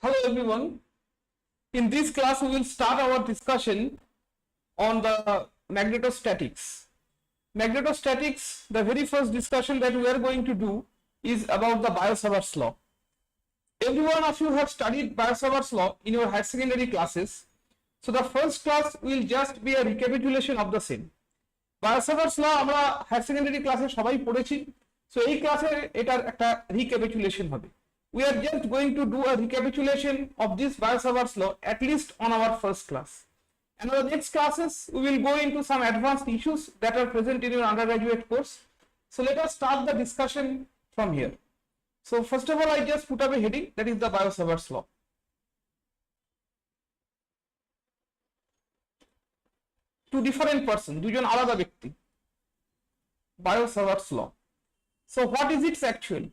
Hello everyone. In this class we will start our discussion on the magnetostatics. Magnetostatics, the very first discussion that we are going to do is about the Biot-Savart's law. Every one of you have studied Biot-Savart's law in your higher secondary classes. So the first class will just be a recapitulation of the same. Biot-Savart's law আমরা higher secondary ক্লাসে সবাই পড়েছি। So এই ক্লাসে এটার একটা recapitulation হবে. We are just going to do a recapitulation of this Biot-Savart's law at least on our first class. And in the next classes, we will go into some advanced issues that are present in your undergraduate course. So let us start the discussion from here. So first of all, I just put up a heading, that is the Biot-Savart's law. Two different persons, দুজন আলাদা ব্যক্তি, Biot-Savart's law. So what is it actually?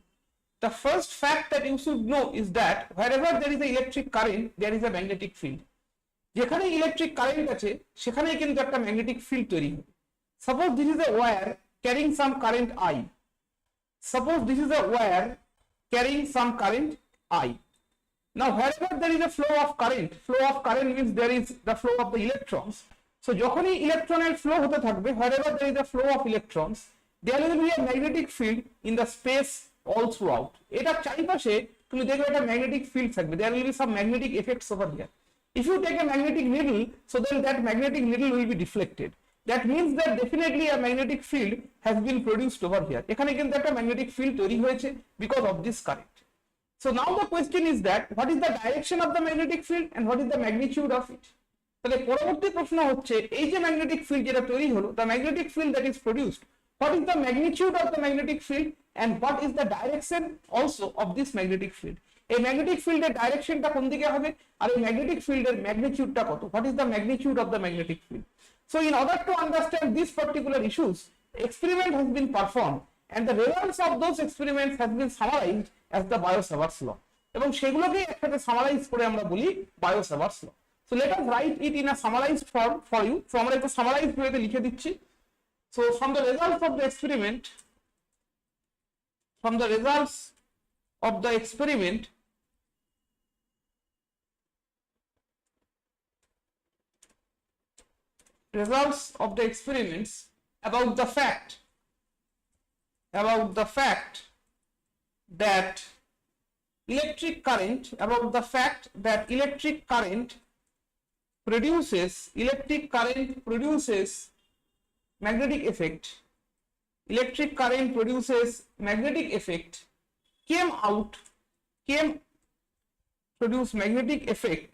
The first fact that you should know is that wherever there is an electric current, there is a magnetic field. যেখানে electric current আছে সেখানেই কিন্তু একটা magnetic field তৈরি হবে। Suppose this is a wire carrying some current I. Suppose this is a wire carrying some current I. Now wherever there is a flow of current means there is the flow of the electrons. So যখনই ইলেকট্রনের flow হতে থাকবে, wherever there is a flow of electrons, there will be a magnetic field in the space all throughout. এটা চারিপাশে তুমি দেখবে একটা magnetic field থাকবে. There will be some magnetic effects over here. If you take a magnetic needle, so then that magnetic needle will be deflected. That means that definitely a magnetic field has been produced over here. এখানে কিন্তু একটা magnetic field তৈরি হয়েছে because of this current. So now the question is that what is the direction of the magnetic field and what is the magnitude of it? তাহলে পরবর্তী প্রশ্ন হচ্ছে এই যে ম্যাগনেটিক ফিল্ড যেটা তৈরি হলো, the magnetic field that is produced, what is the magnitude of the magnetic field and what is the direction also of this magnetic field? এই ম্যাগনেটিক ফিল্ডের ডাইরেকশনটা কোন দিকে হবে আর এই ম্যাগনেটিক ফিল্ডের ম্যাগনিটিউডটা কত? What is the magnitude of the magnetic field? So in order to understand these particular issues, experiment has been performed and the results of those experiments has been summarized as the Biot-Savart's law. এবং সেগুলোকে একসাথে summarise করে আমরা বলি Biot-Savart's law. So let us write it in a summarized form for you. So আমরা একটু summarised ওয়েতে লিখে দিচ্ছি. So from the results of the experiment, results of the experiment about the fact that electric current produces magnetic effect. Electric current produces magnetic effect. Produce magnetic effect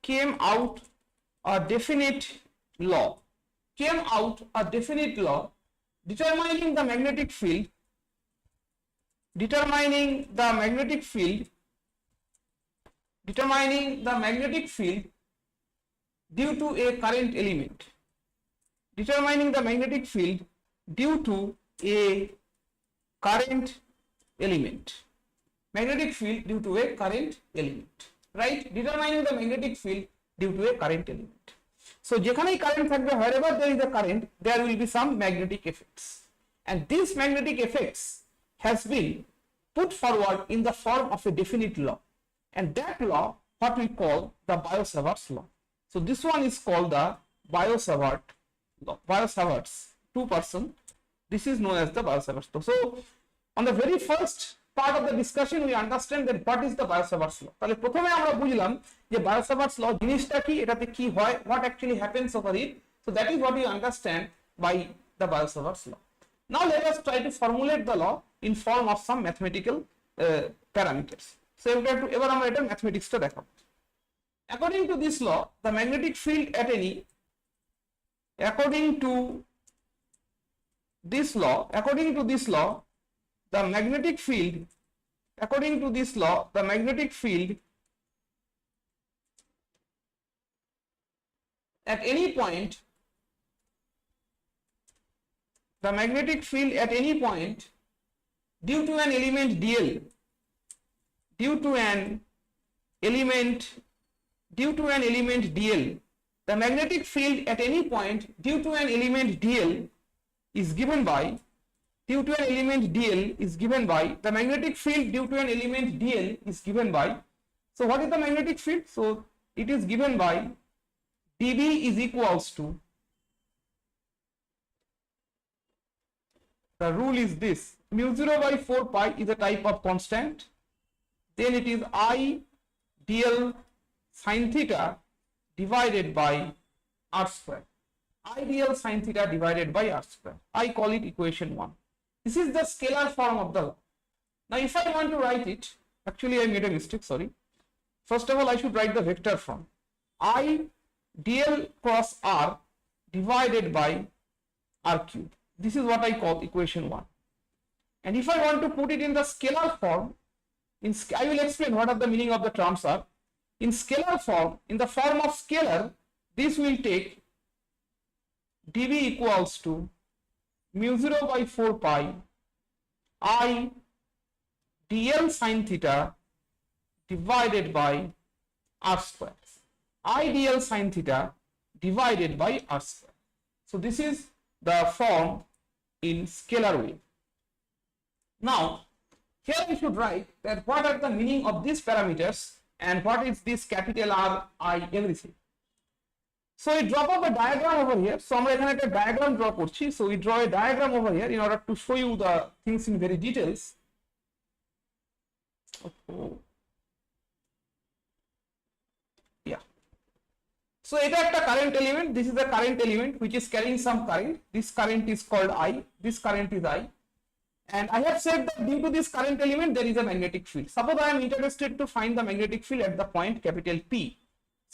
came out a definite law. Determining the magnetic field due to a current element. Determining the magnetic field due to a current element. Magnetic field due to a current element. Right? Determining the magnetic field due to a current element. So যেখানেই current থাকবে, wherever there is a current, there will be some magnetic effects. And these magnetic effects has been put forward in the form of a definite law. And that law, what we call the Biot-Savart's law. So this one is called the Biot-Savart law. Biot-Savart's, two person. This is known as the Biot-Savart's law. So on the very first part of the discussion, we understand that what is the Biot-Savart's law. তাহলে প্রথমে আমরা বুঝলাম যে Biot-Savart's law জিনিসটা কি, এটাতে কি হয়, what actually happens over it. So that is what we understand by the Biot-Savart's law. Now let us try to formulate the law in form of some mathematical parameters. So এবার আমরা এটা ম্যাথমেটিক্সটা দেখাবো। According to this law, the magnetic field at any the magnetic field at any point due to an element dl the magnetic field at any point due to an element dl is given by due to an element dl is given by, the magnetic field due to an element dl is given by, so what is the magnetic field? So it is given by dB is equals to, the rule is this, mu 0 by 4 pi is a type of constant, then it is I dl sin theta divided by r square. I dl sin theta divided by r square. I call it equation 1. This is the scalar form of the law. Now if I want to write it, actually I made a mistake, sorry. First of all, I should write the vector form. I dl cross r divided by r cube. This is what I call equation 1. And if I want to put it in the scalar form, I will explain what are the meaning of the terms are. In scalar form, in the form of scalar, this will take dB equals to mu 0 by 4 pi I dl sin theta divided by r square. I dl sin theta divided by r square. So this is the form in scalar way. Now here we should write that what are the meaning of these parameters and what is this capital R, I, everything. So we draw up a diagram over here. So আমরা এখানে একটা diagram draw করছি. So we draw a diagram over here in order to show you the things in very details. Okay. Yeah. So এটা একটা current element. This is the current element which is carrying some current. This current is called I. This current is I. And I have said that due to this current element there is a magnetic field. Suppose I am interested to find the magnetic field at the point capital P.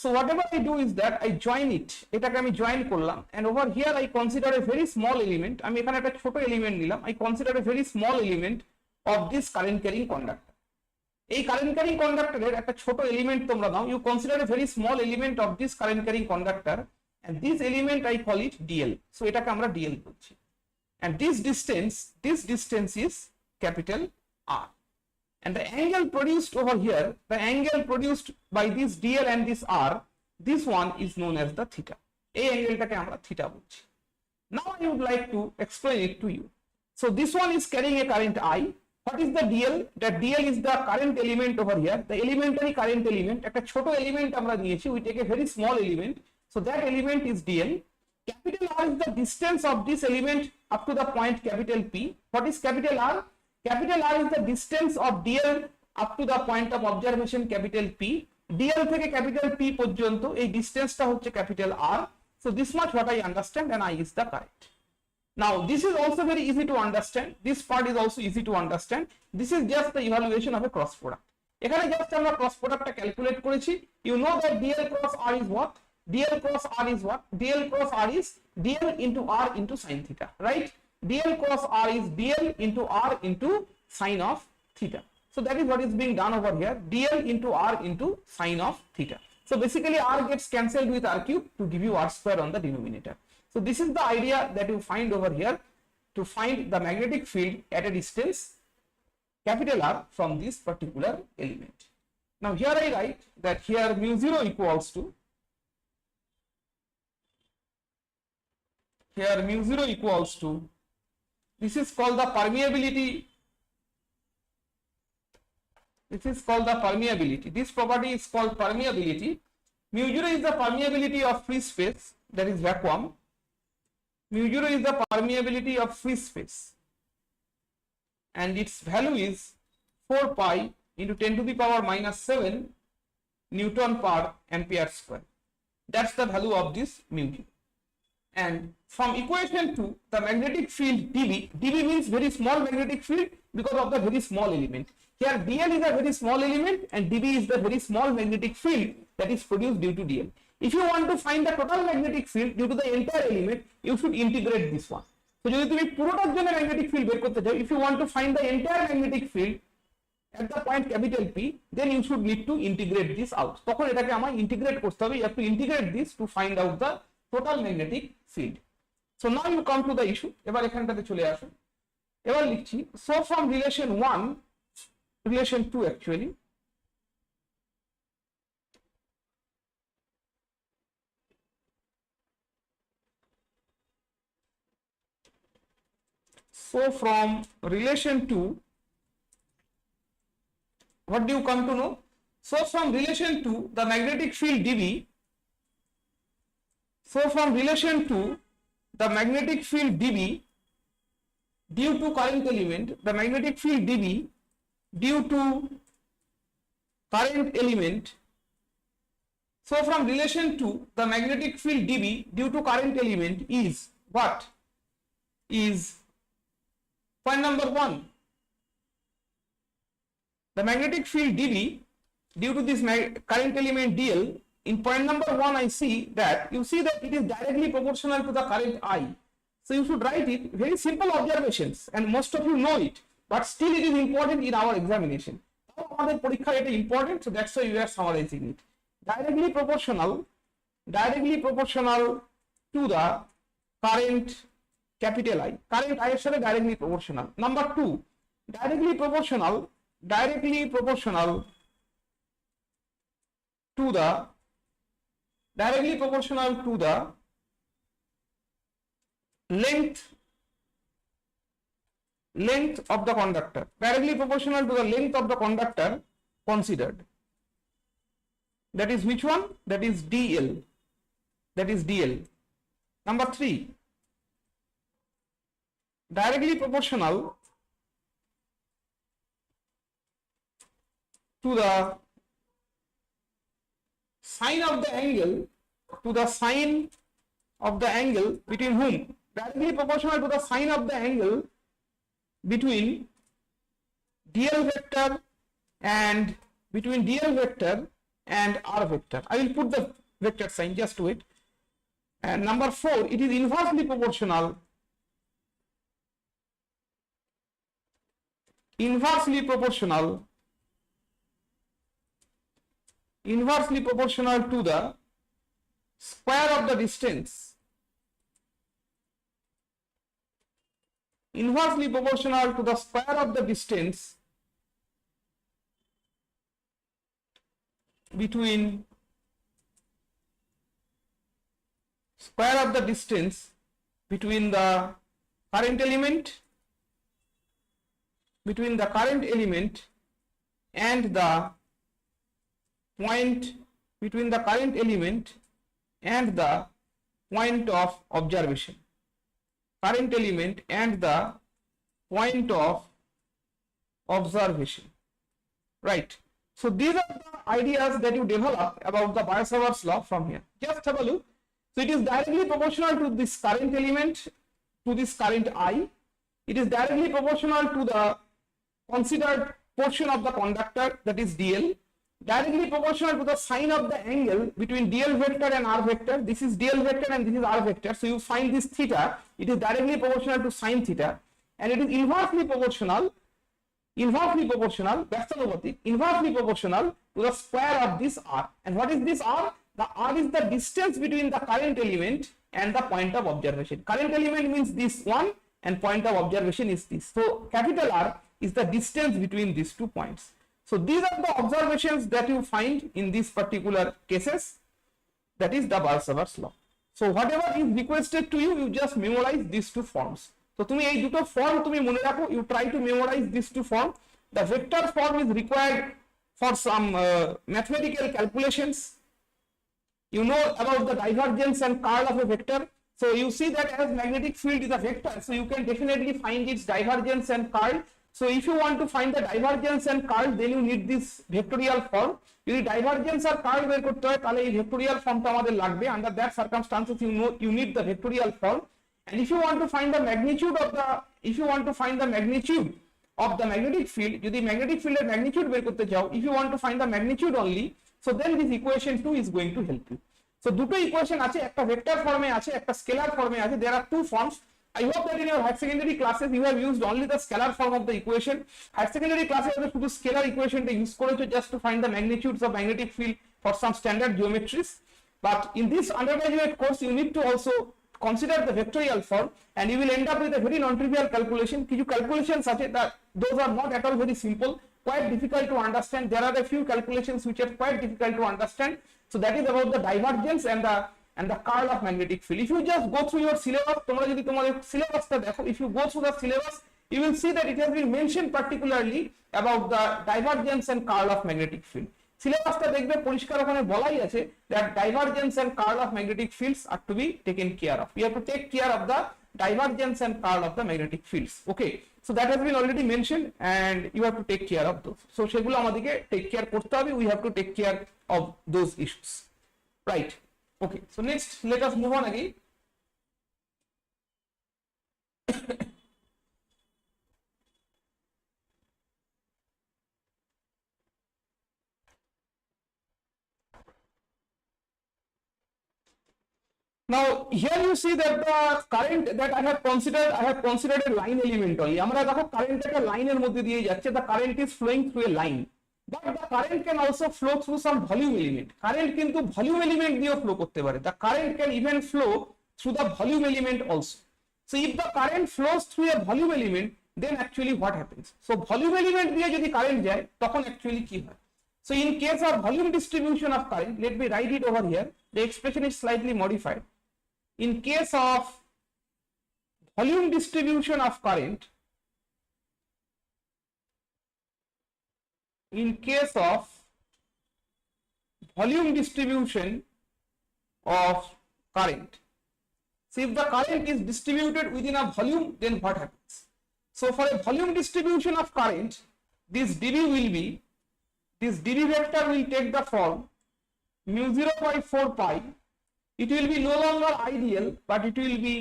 So whatever I do is that I join it. এটাকে আমি join করলাম, and over here I consider a very small element. আমি এখানে একটা ছোট element নিলাম. I consider a very small element of this current carrying conductor. এই current carrying conductor এর একটা ছোট element তোমরা নাও. You consider a very small element of this current carrying conductor, and this element I call it dl. So এটাকে আমরা dl বলছি. And this distance is capital R. And the angle produced over here, the angle produced by this dl and this r, this one is known as the theta. এই অ্যাঙ্গেলটাকে আমরা theta বলছি. Now I would like to explain it to you. So this one is carrying a current I. What is the dl? That dl is the current element over here, the elementary current element. একটা ছোট element আমরা নিয়েছি, we take a very small element, so that element is dl. Capital R is the distance of this element up to the point capital P. What is capital R? Capital R is the distance of dl up to the point of observation capital P. dl থেকে capital P পর্যন্ত এই ডিসটেন্সটা হচ্ছে capital R. So this much what I understand, and I is the current. Now this is also very easy to understand. This part is also easy to understand. This is just the evaluation of a cross product. এখানে just আমরা cross productটা calculate করেছি. You know that dl cross R is what? dl cross R is what? dl cross R is dl into R into sin theta, right? dl cross R is dl into R into sin of theta. So that is what is being done over here, dl into R into sin of theta. So basically R gets cancelled with R cube to give you R square on the denominator. So this is the idea that you find over here to find the magnetic field at a distance capital R from this particular element. Now here I write that here mu 0 equals to, here mu 0 equals to, this is called the permeability. This is called the permeability. This property is called permeability. Mu 0 is the permeability of free space, that is vacuum. Mu 0 is the permeability of free space, and its value is 4 pi into 10 to the power minus 7 Newton per ampere square. That's the value of this mu 0. And from equation 2, the magnetic field dB means very small magnetic field because of the very small element. Here dl is a very small element and dB is the very small magnetic field that is produced due to dl. If you want to find the total magnetic field due to the entire element, you should integrate this one. So যদি তুমি পুরোটার জন্য magnetic field বের করতে চাও, if you want to find the entire magnetic field at the point capital P, then you should need to integrate this out. তখন এটাকে আমায় integrate করতে হবে. You have to integrate this to find out the total magnetic field. So now you come to the issue. এবার এখানটাতে চলে আসুন. এবার লিখছি, so from relation 1, relation 2 actually, So from relation to, what do you come to know? So from relation to the magnetic field dB, so from relation to the magnetic field dB due to current element, the magnetic field dB due to current element, so from relation to the magnetic field dB due to current element is what? Is point number 1. The magnetic field dB due to this current element dl, in point number 1 I see that, you see that it is directly proportional to the current I. So you should write it, very simple observations, and most of you know it, but still it is important in our examination. Our porikha it is important, so that's why you are summarizing it. Directly proportional to the current capital I. Current I is directly proportional. Number 2, directly proportional to the length of the conductor, directly proportional to the length of the conductor considered. That is which one? That is dl. Number 3, directly proportional to the sine of the angle, between whom? Directly proportional to the sine of the angle between dl vector and r vector. I will put the vector sign, just to it. And number 4, it is inversely proportional to the square of the distance, between the current element and the point, of observation. Right. So these are the ideas that you develop about the Biot-Savart's law from here. Just have a look. So it is directly proportional to this current element, to this current I. It is directly proportional to the considered portion of the conductor, that is dl. Directly proportional to the sine of the angle between dl vector and r vector. This is dl vector and this is r vector. So you find this theta. It is directly proportional to sine theta, and it is inversely proportional to the square of this r. And what is this r? The r is the distance between the current element and the point of observation. Current element means this one, and point of observation is this. So capital R is the distance between these 2 points. So these are the observations that you find in these particular cases. That is the Biot-Savart's law. So whatever is requested to you, you just memorize these 2 forms. So তুমি এই দুটো form তুমি মনে রাখো, you try to memorize these 2 forms. The vector form is required for some mathematical calculations. You know about the divergence and curl of a vector. So you see that as magnetic field is a vector, so you can definitely find its divergence and curl. So if you want to find the divergence and curl, then you need this vectorial form. যদি divergence আর curl বের করতে হয় তাহলে এই vectorial ফর্মটা আমাদের লাগবে. Under that circumstances you need the vectorial form. And if you want to find the magnitude of the magnetic field, যদি magnetic field এর magnitude বের করতে চাও, if you want to find the magnitude only, so then this equation 2 is going to help you. So দুটো equation আছে, একটা vector ফর্মে আছে, একটা স্কেলার ফর্মে আছে. There are 2 forms. I hope that in your higher secondary classes you have used only the scalar form of the equation. Higher secondary classes you শুধু scalar equation টা ইউজ করেছো just to find the magnitudes of magnetic field for some standard geometries. But in this undergraduate course you need to also consider the vectorial form, and you will end up with a very non-trivial calculation. কিছু calculations আছে that those are not at all very simple, quite difficult to understand. There are a few calculations which are quite difficult to understand. So that is about the divergence and the and the curl of magnetic field. If you just go through your syllabus, তোমরা যদি তোমাদের সিলেবাসটা দেখো, if you go through the syllabus, you will see that it has been mentioned particularly about the divergence and curl of magnetic field. সিলেবাসটা দেখবে পরিষ্কার ওখানে বলাই আছে that divergence and curl of magnetic fields are to be taken care of. We have to take care of the divergence and curl of the magnetic fields. Okay, so that has been already mentioned and you have to take care of those. So সেগুলো আমাদেরকে take care করতে হবে. We have to take care of those issues, right? Okay, so next let us move on again. Now here you see that the current that I have considered a line element only. আমরা দেখো current একটা লাইনের মধ্যে দিয়ে যাচ্ছে, the current is flowing through a line, but the current can also flow through some volume element. Current কিন্তু volume element দিয়েও flow করতে পারে. The current can even flow through the volume element also. So if the current flows through a volume element, then actually what happens? So volume element দিয়ে যদি current যায় তখন actually কি হয়? So in case of volume distribution of current, let me write it over here. The expression is slightly modified. In case of volume distribution of current, in case of volume distribution of current, so if the current is distributed within a volume, then what happens? So for a volume distribution of current, this dV will be, this dV vector will take the form mu 0 by 4 pi. It will be no longer ideal, but it will be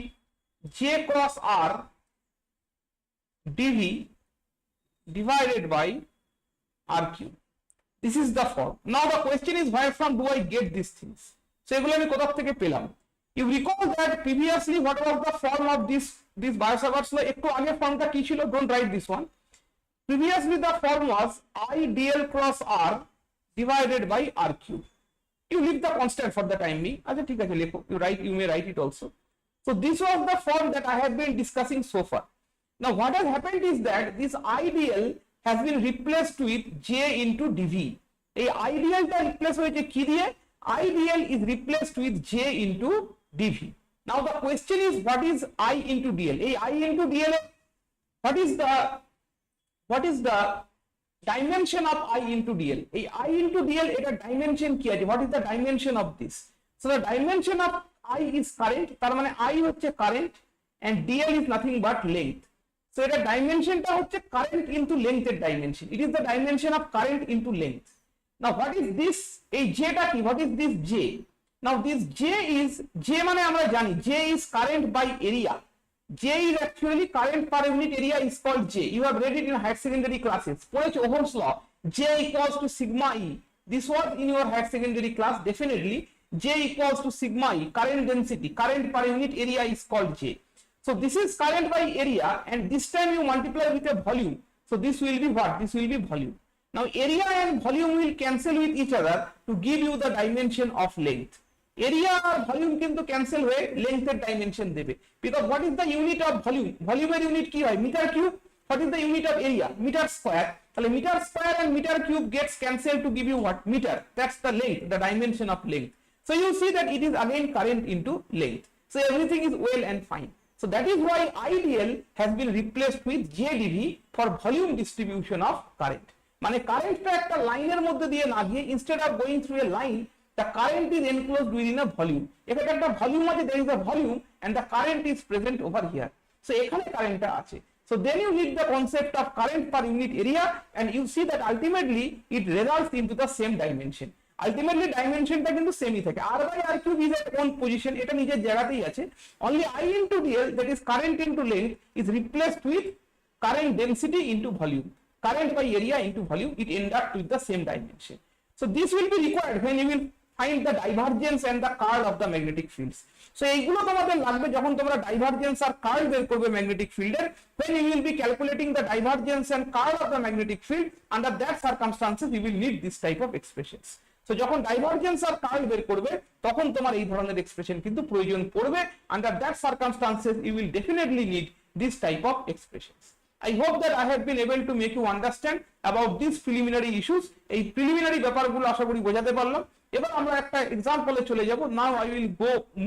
J cross R dV divided by R cube. This is the form. Now the question is, where from do I get these things? So এগুলো আমি কোথা থেকে পেলাম? You recall that previously what was the form of this Biot-Savart's law? একটু আগে ফর্মটা কি ছিল? Don't write this one. Previously the form was I dl cross R divided by R cube. You leave the constant for the time being. আচ্ছা ঠিক আছে লেখো, you may write it also. So this was the form that I have been discussing so far. Now what has happened is that this ideal has been replaced with J into dV. এই idealটা replace হয়েছে কি দিয়ে? Ideal is replaced with J into dV. Now the question is, what is I into dl? এই I into dl, what is the dimension of I into dl? এই I into dl এটা dimension কি আছে? What is the dimension of this? So the dimension of I is current, তার মানে I হচ্ছে current and dl is nothing but length. So এটা dimensionটা হচ্ছে current into length এর dimension. It is the dimension of current into length. Now what is this? এই J টা কি? What is this J? Now this J মানে আমরা জানি J is current by area. J is actually current per unit area is called J. You have read it in higher secondary classes. পড়েছো Ohm's law. J equals to sigma E. This was in your higher secondary class. Definitely J equals to sigma E. Current density, current per unit area is called J. So this is current by area, and this time you multiply with a volume. So this will be what? This will be volume. Now area and volume will cancel with each other to give you the dimension of length. Area আর volume কিন্তু cancel হয়ে লেন্থের dimension দেবে, because what is the unit of volume? ভলিউমের unit কি হয়? Metre cube. What is the unit of area? Metre square. তাহলে metre square and metre cube gets cancel to give you what? Metre. That's the length, the dimension of length. So you see that it is again current into length. So everything is well and fine. So that is why IDL has been replaced with JDV for volume distribution of current. মানে কারেন্টটা একটা লাইনের মধ্যে দিয়ে না গিয়ে, instead of going through a line, the current is enclosed within a volume. এখানে একটা ভলিউম আছে, there is a volume and the current is present over here. So এখানে কারেন্টটা আছে. So then you need the concept of current per unit area, and you see that ultimately it results into the same dimension. Ultimately ডাইমেনশনটা কিন্তু সেমই থাকে. R by R cube is at one position, এটা নিজের জায়গাতেই আছে. Only I into dl, that is current into length, is replaced with current density into volume. Current by area into volume, it ends up with the same dimension. So this will be required when you will find the divergence and the curl of the magnetic fields. So এইগুলো তোমাদের লাগবে যখন তোমরা divergence আর curl বের করবে magnetic ফিল্ডের, when you will be calculating the divergence and curl of the magnetic field. Under that circumstances you will need this type of expressions. So যখন divergence আর curl বের করবে তখন তোমার এই ধরনের এক্সপ্রেশন কিন্তু প্রয়োজন পড়বে. Under that circumstances you will definitely need this type of expressions. I hope that I have been able to make you understand about these preliminary issues. এই প্রিলিমিনারি ব্যাপারগুলো আশা করি বোঝাতে পারলাম. এবার আমরা একটা এক্সাম্পলে চলে যাব। Now I will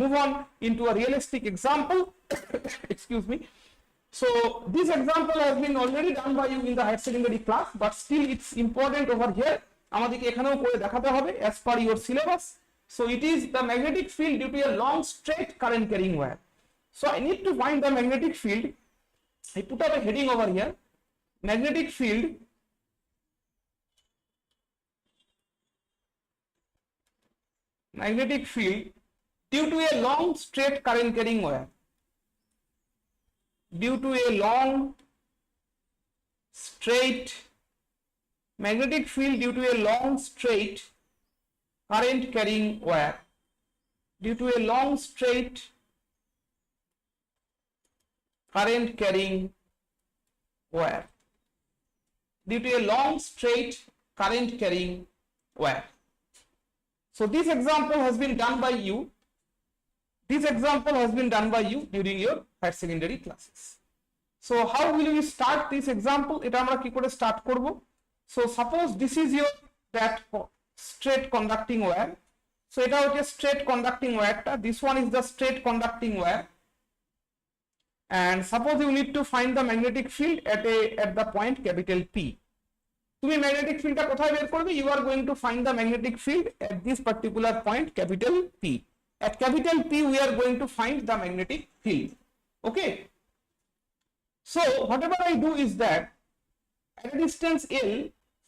move on into a realistic example. Excuse me. So this example has been already done by you in the higher secondary class, but still it's important over here. আমাদেরকে এখানেও করে দেখাতে হবে as per your syllabus. So it is the magnetic field due to a long straight current carrying wire. So I need to find the magnetic field. I put up a heading over here. Magnetic field due to a long straight current carrying wire. Due to a long straight magnetic field due to a long straight current carrying wire. Due to a long straight current carrying wire. Due to a long straight current carrying wire. So this example has been done by you. This example has been done by you during your higher secondary classes. So how will we start this example? এটা আমরা কি করে start করব? So suppose this is your that straight conducting wire. So এটা হচ্ছে straight conducting wire টা. This one is the straight conducting wire. And suppose you need to find the magnetic field at the point capital P. তুমি magnetic ফিল্ডটা কোথায় বের করবে? You are going to find the magnetic field at this particular point capital P. At capital P we are going to find the magnetic field. Okay. So whatever I do is that at a distance L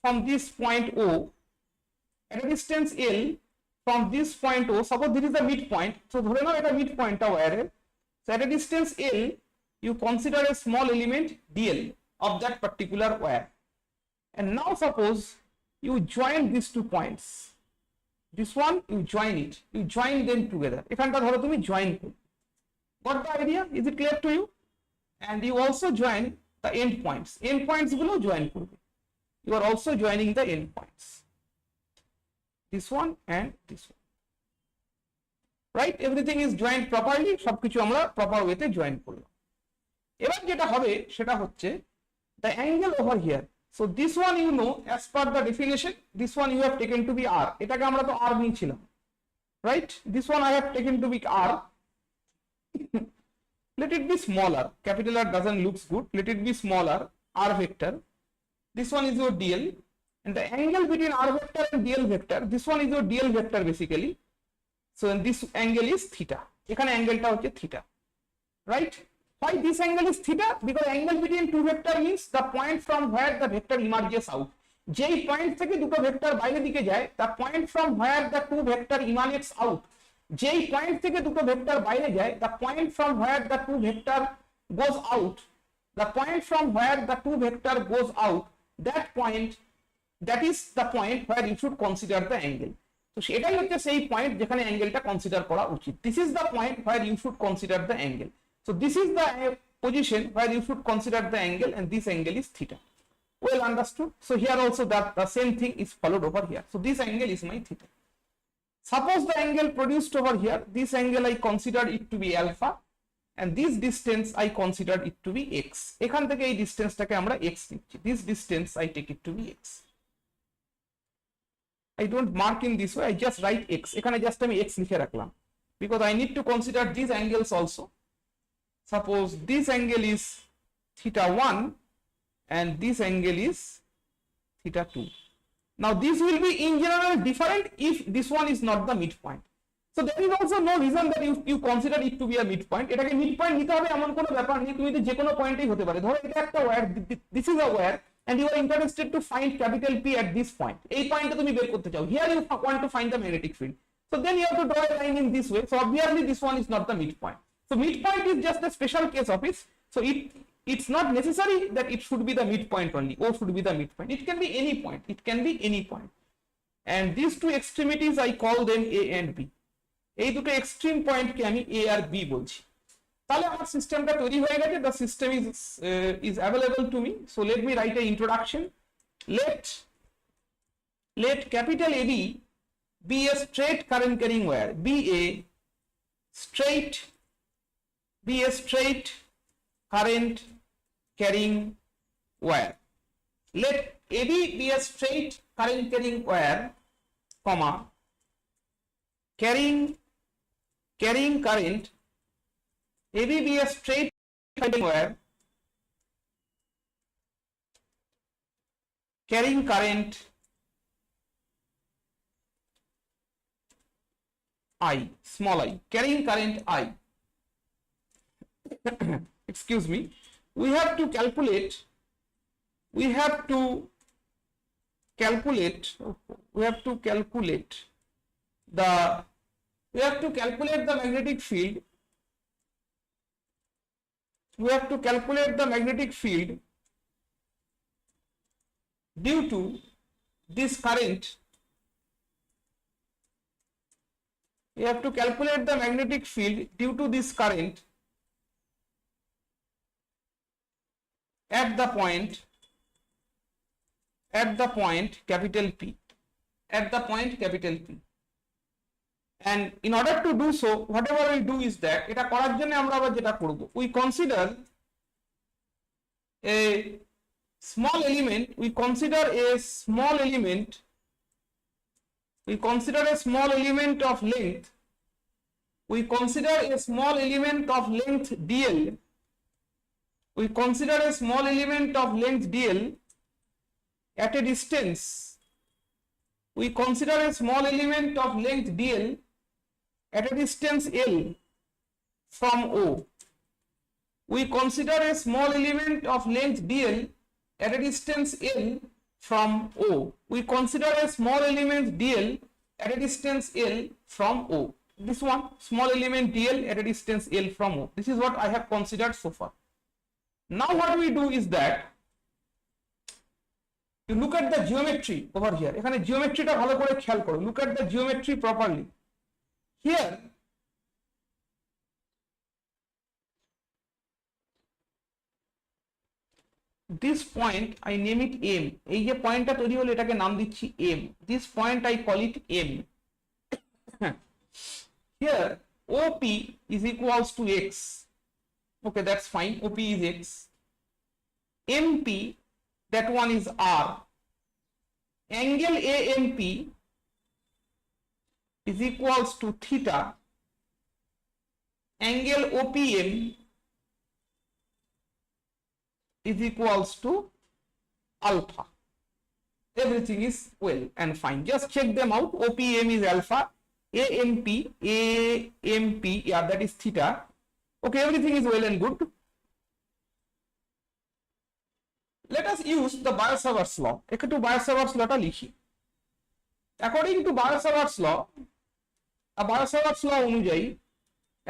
from this point O, at a distance L from this point O, suppose this is the midpoint. So ধরে নাও এটা midpoint টা ওয়্যারের. So at a distance L you consider a small element dl of that particular wire. And now suppose you join these 2 points. This one you join it. You join them together. এখানটা ধরো তুমি join করো. Got the idea? Is it clear to you? And you also join the end points. End points গুলো join করবে. You are also joining the end points. This one and this one. Right? Everything is joined properly. সবকিছু আমরা proper way তে join করলাম। এবার যেটা হবে সেটা হচ্ছে the angle over here. So this one you know as per the definition, this one you have taken to be R. এটাকে আমরা তো R নিয়েছিলাম। Right? This one I have taken to be R. Let it be smaller. Capital R doesn't looks good. Let it be smaller. R vector. This one is your dl. And the angle between R vector and dl vector, this one is your dl vector basically. So and this angle is theta. এখানে অ্যাঙ্গেলটা হচ্ছে theta. Right? Why this angle is theta? Because angle between two vector means the point from where the vector emerges out. যেই point থেকে দুটো vector বাইরে দিকে যায়, the point from where the two vector emanates out. যেই point থেকে দুটো vector বাইরে যায়, the point from where the two vector goes out. The point from where the two vector goes out, that point, that is the point where you should consider the angle. তো সেটাই হচ্ছে সেই point যেখানে অ্যাঙ্গেলটা consider করা উচিত. This is the point where you should consider the angle. So this is the position where you should consider the angle, and this angle is theta. Well understood? So here also that the same thing is followed over here. So this angle is my theta. Suppose the angle produced over here, this angle I consider it to be alpha, and this distance I consider it to be x. এখান থেকে এই ডিসটেন্সটাকে আমরা x নিচ্ছি. This distance I take it to be x. I don't mark in this way, I just write x. এখানে just আমি x লিখে রাখলাম because I need to consider these angles also. Suppose this angle is theta 1 and this angle is theta 2. Now this will be in general different if this one is not the midpoint. So there is also no reason that you consider it to be a midpoint. এটাকে midpoint নিতে হবে এমন কোনো ব্যাপার নেই, তুমি তো যে কোনো পয়েন্টেই হতে পারে। ধরো এটা একটা wire, this is a wire and you are interested to find capital P at this point. এই পয়েন্টে তুমি বের করতে চাও। Here you want to find the magnetic field. So then you have to draw a line in this way. So obviously this one is not the midpoint. So midpoint is just a special case of it. So it's not necessary that it should be the midpoint only. O should be the midpoint. It can be any point. It can be any point. And these two extremities I call them A and B. এই দুটো extreme পয়েন্টকে আমি A R B বলছি। তাহলে আমার সিস্টেমটা তৈরি হয়ে গেছে। The system is available to me. So let me write an introduction. Let capital AB be a straight current carrying wire. Be a straight current carrying wire. Let AB be a straight current carrying wire, comma, carrying current AB be a straight wire carrying current I, small I, carrying current I. Excuse me. We have to calculate the magnetic field. We have to calculate the magnetic field due to this current. We have to calculate the magnetic field due to this current at the point capital P, and in order to do so, whatever we do is that এটা করার জন্য আমরা আবার যেটা করব, we consider a small element of length. We consider a small element of length dl. We consider a small element of length dl at a distance. We consider a small element of length dl at a distance L from O. We consider a small element of length dl at a distance L from O. We consider a small element dl at a distance L from O. This one, small element dl at a distance L from O. This is what I have considered so far. Now what we do is that you look at the geometry over here. এখানে জিওমেট্রিটা ভালো করে খেয়াল করো. Look at the geometry properly. Here this point I name it M. এই যে পয়েন্টটা তৈরি হলো এটাকে নাম দিচ্ছি M. This point I call it M. Here OP is equals to X. Okay, that's fine. OP is X. MP, that one is R. Angle AMP is equals to theta. Angle OPM is equals to alpha. Everything is well and fine. Just check them out. OPM is alpha. AMP, yeah, that is theta. Okay, everything is well and good. Let us use the Biot-Savart's law. একটু Biot-Savart's lawটা লিখি. According to Biot-Savart's law, Biot-Savart's law অনুযায়ী,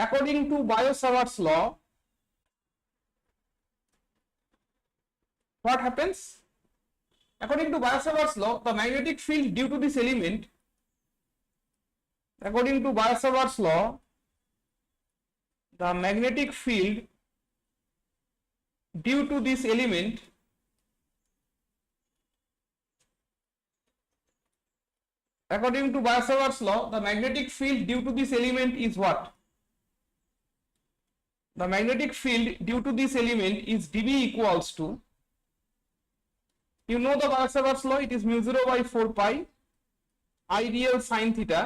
according to Biot-Savart's law, what happens? According to Biot-Savart's law, the magnetic field due to this element, according to Biot-Savart's law, the magnetic field due to this element according to Biot-Savart's law, the magnetic field due to this element is what? The magnetic field due to this element is dB equals to, you know the Biot-Savart's law, it is mu 0 by 4 pi ideal sin theta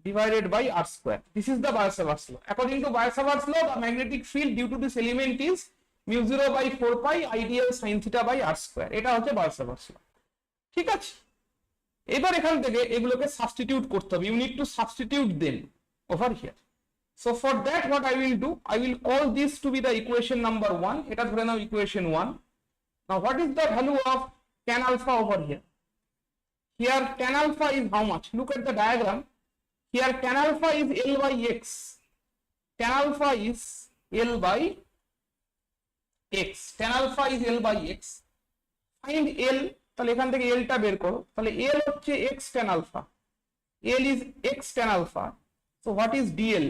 divided by r square. This is the Biot-Savart's law. According to Biot-Savart's law, the magnetic field due to this element is mu 0 by 4 pi ideal sin theta by r square. এটা হচ্ছে Biot-Savart's law. ঠিক আছে? এবার এখান থেকে এগুলোকে substitute করতে হবে. You need to substitute them over here. So for that what I will do, I will call this to be the equation number 1. এটা ধরে নাও equation 1. Now what is the value of tan alpha over here? Here tan alpha is how much? Look at the diagram. Here tan alpha is L by X. Tan alpha is L by X. Tan alpha is L by X. Find L. তাহলে এখান থেকে L টা বের করো. তাহলে L হচ্ছে X tan alpha. L is X tan alpha. So what is DL?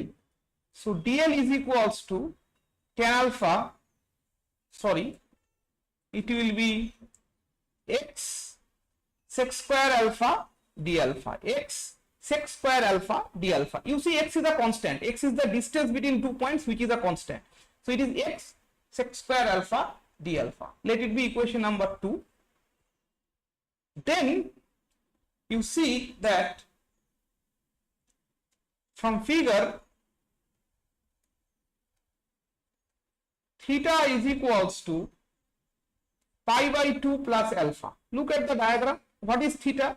So DL is equals to tan alpha. Sorry, it will be X sec square alpha d alpha. X sec square alpha d alpha. You see X is a constant. X is the distance between 2 points, which is a constant. So it is X sec square alpha d alpha. Let it be equation number 2. Then you see that from figure, theta is equals to pi by 2 plus alpha. Look at the diagram. What is theta?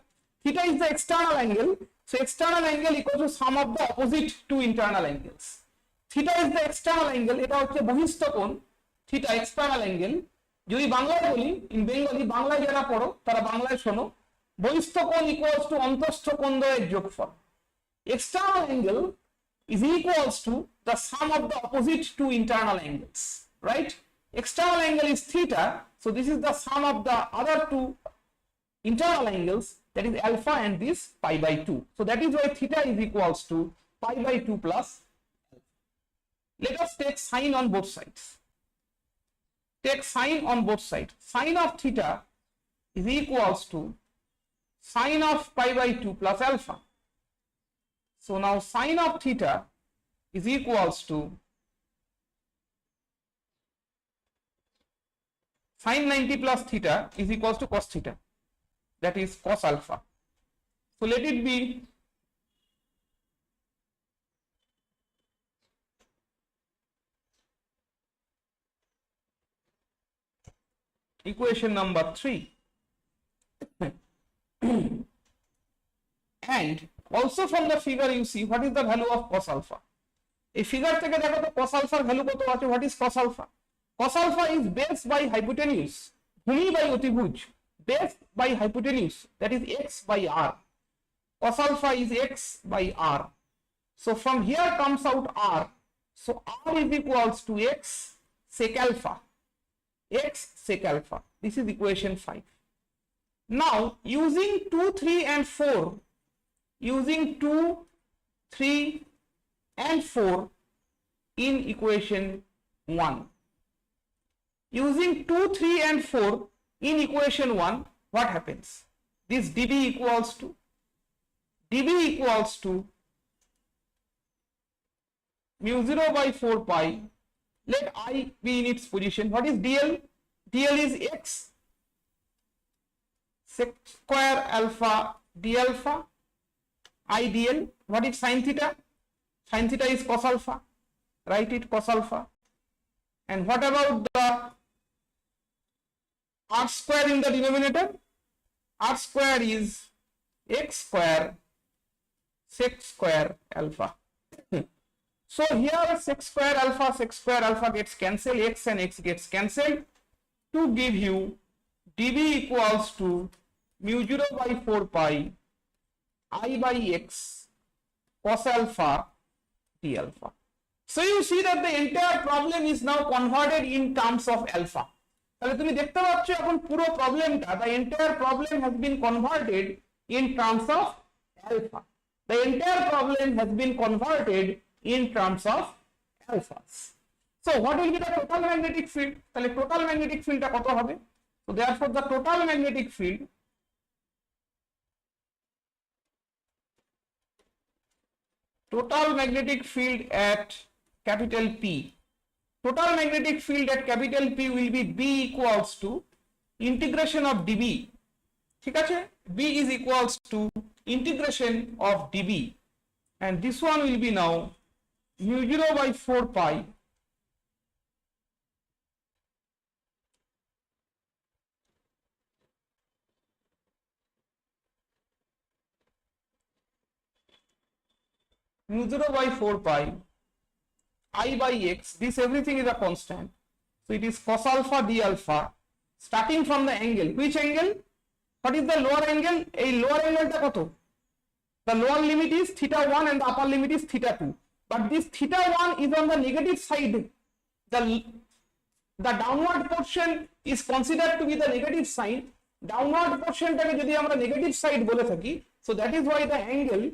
Theta is the external angle. So external angle equals to sum of the opposite two internal angles. Theta is the external angle. এটা হচ্ছে বহিস্থ কোণ। Theta external angle. যদি বাংলায় বলি, in Bengali, বাংলায় যারা পড়ো তারা বাংলায় শোনো, বহিস্থ কোণ equals to অন্তস্থ কোণ দ্বয়ের যোগফল। External angle is equals to the sum of the opposite two internal angles, right? External angle is theta, so this is the sum of the other two internal angles, that is alpha and this pi by 2. So that is why theta is equals to pi by 2 plus alpha. Let us take sine on both sides. Take sine on both sides. Sine of theta is equals to sine of pi by 2 plus alpha. So now sine of theta is equals to sine 90 plus theta is equals to cos theta, that is cos alpha. So let it be equation number 3. And also from the figure you see what is the value of cos alpha. A figure থেকে দেখো তো cos alpha value কত আছে? What is cos alpha? Cos alpha is base by hypotenuse, ভূমি by অতিভুজ, base by hypotenuse, that is x by r. Cos alpha is x by r. So from here comes out r. So r is equals to x sec alpha. X sec alpha. This is equation 5. Now using 2, 3 and 4, using 2, 3 and 4 in equation 1. Using 2, 3 and 4 in equation 1, what happens? This dB equals to mu 0 by 4 pi. Let I be in its position. What is dl? dl is x sec square alpha d alpha. I dl. What is sin theta? Sin theta is cos alpha. Write it cos alpha. And what about the r square in the denominator? R square is x square sec square alpha. So here sec square alpha gets cancelled, x and x gets cancelled to give you dB equals to mu 0 by 4 pi I by x cos alpha d alpha. So you see that the entire problem is now converted in terms of alpha. তাহলে তুমি দেখতে পাচ্ছ এখন পুরো প্রবলেমটা, the entire problem has been converted in terms of alpha. The entire problem has been converted in terms of alphas. So what will be the total magnetic field? তাহলে total magnetic field টা কত হবে? So therefore the total magnetic field at capital P. Total magnetic field at capital P will be B equals to integration of dB. ঠিক আছে? B is equals to integration of dB, and this one will be now mu 0 by 4 pi mu 0 by 4 pi I by x. This everything is a constant. So it is cos alpha d alpha starting from the angle. Which angle? What is the lower angle? A lower angle ta koto? The lower limit is theta 1 and the upper limit is theta 2. But this theta 1 is on the negative side. The downward portion is considered to be the negative sign. Downward portion take jodi amra negative side bole thaki, so that is why the angle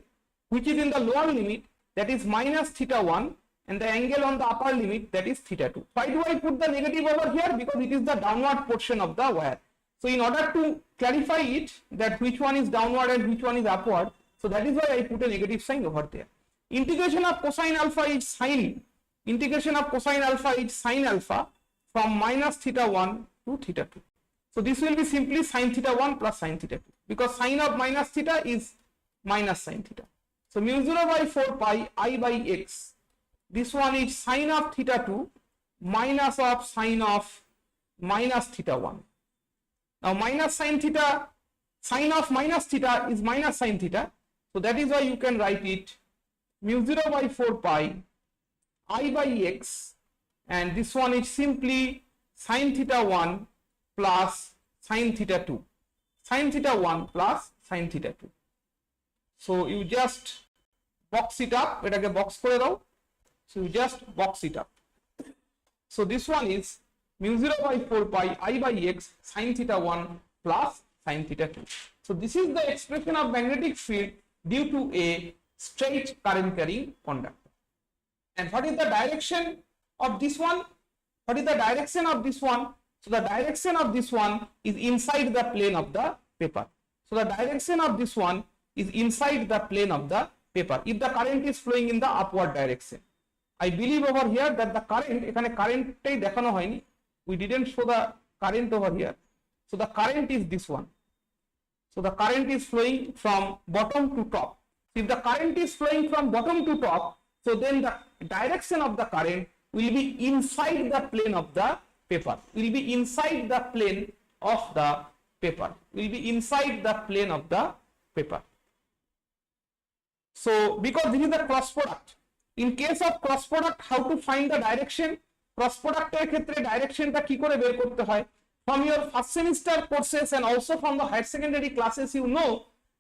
which is in the lower limit, that is minus theta 1, and the angle on the upper limit, that is theta 2. Why do I put the negative over here? Because it is the downward portion of the wire. So in order to clarify it, that which one is downward and which one is upward, so that is why I put a negative sign over there. Integration of cosine alpha is sine alpha from minus theta 1 to theta 2. So this will be simply sine theta 1 plus sine theta 2, because sine of minus theta is minus sine theta. So mu 0 by 4 pi I by x. This one is sine of theta 2 minus of sine of minus theta 1. Now minus sine theta, sine of minus theta is minus sine theta. So that is why you can write it mu 0 by 4 pi I by x, and this one is simply sine theta 1 plus sine theta 2. Sine theta 1 plus sine theta 2. So you just box it up, এটাকে box করে দাও. So you just box it up. So this one is mu 0 by 4 pi I by x sine theta 1 plus sine theta 2. So this is the expression of magnetic field due to a straight current carrying conductor. And what is the direction of this one? What is the direction of this one? So the direction of this one is inside the plane of the paper. So the direction of this one is inside the plane of the paper if the current is flowing in the upward direction. I believe over here that the current, এখানে কারেন্টটাই দেখানো হয়নি, we didn't show the current over here. So the current is this one. So the current is flowing from bottom to top. If the current is flowing from bottom to top, so then the direction of the current will be inside the plane of the paper. Will be inside the plane of the paper. Will be inside the plane of the paper. So because this is the cross product. In case of cross product, how to find the direction? Cross product এর ক্ষেত্রে ডাইরেকশনটা কি করে বের করতে হয়? From your first semester courses and also from the higher secondary classes, you know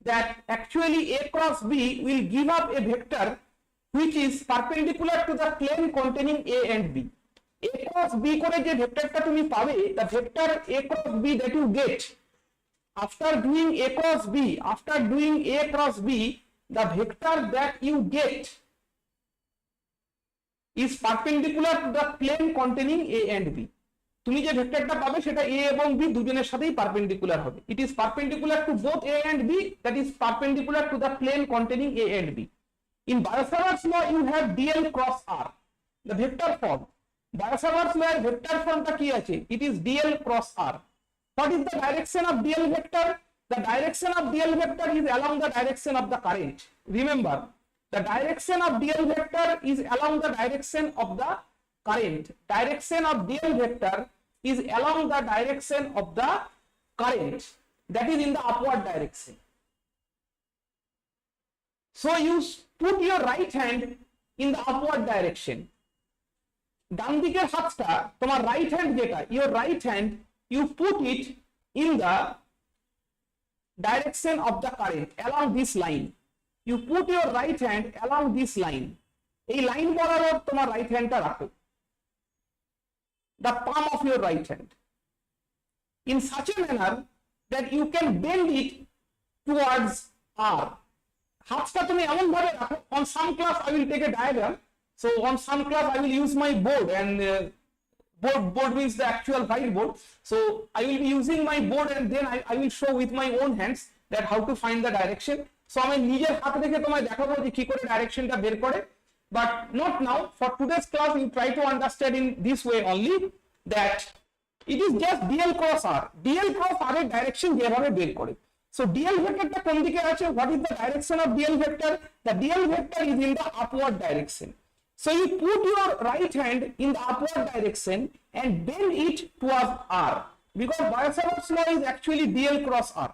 that actually A cross B will give up a vector which is perpendicular to the plane containing A and B. A cross B করে যে ভেক্টরটা তুমি পাবে, the vector A cross B that you get after doing A cross B, after doing A cross B, the vector that you get is perpendicular to the plane containing A and B. তুমি যে ভেক্টরটা পাবে সেটা A এবং B দুজনের সাথেই perpendicular হবে. It is perpendicular to both A and B, that is perpendicular to the plane containing A and B. In Biot-Savart's law you have dl cross r, the vector form. Biot-Savart's law এর vector formটা কি আছে? It is dl cross r. What is the direction of dl vector? The direction of dl vector is along the direction of the current. Remember, the direction of dl vector is along the direction of the current. Direction of dl vector is along the direction of the current, that is in the upward direction. So you put your right hand in the upward direction. ডান দিকের হাতটা তোমার right hand যেটা, your right hand, you put it in the direction of the current along this line. You put your right hand along this line. এই line বরাবর তোমার right handটা রাখো, the palm of your right hand, in such a manner that you can bend it towards R. হাতটা তুমি এমন ভাবে রাখো, on some class I will take a diagram. So on some class I will use my board, and board means the actual whiteboard. So I will be using my board, and then I will show with my own hands that how to find the direction. So আমি নিজের হাত রেখে তোমায় দেখাবো যে কি করে ডাইরেকশনটা বের করে, but not now. For today's class you try to understand in this way only, that it is just dl cross r. dl cross r এর ডাইরেকশন যেভাবে বের করে. So dl ভেক্টরটা কোন দিকে আছে? What is the direction of dl vector? The dl vector is in the upward direction. So you put your right hand in the upward direction and bend it towards r, because Biot-Savart's law is actually dl cross r.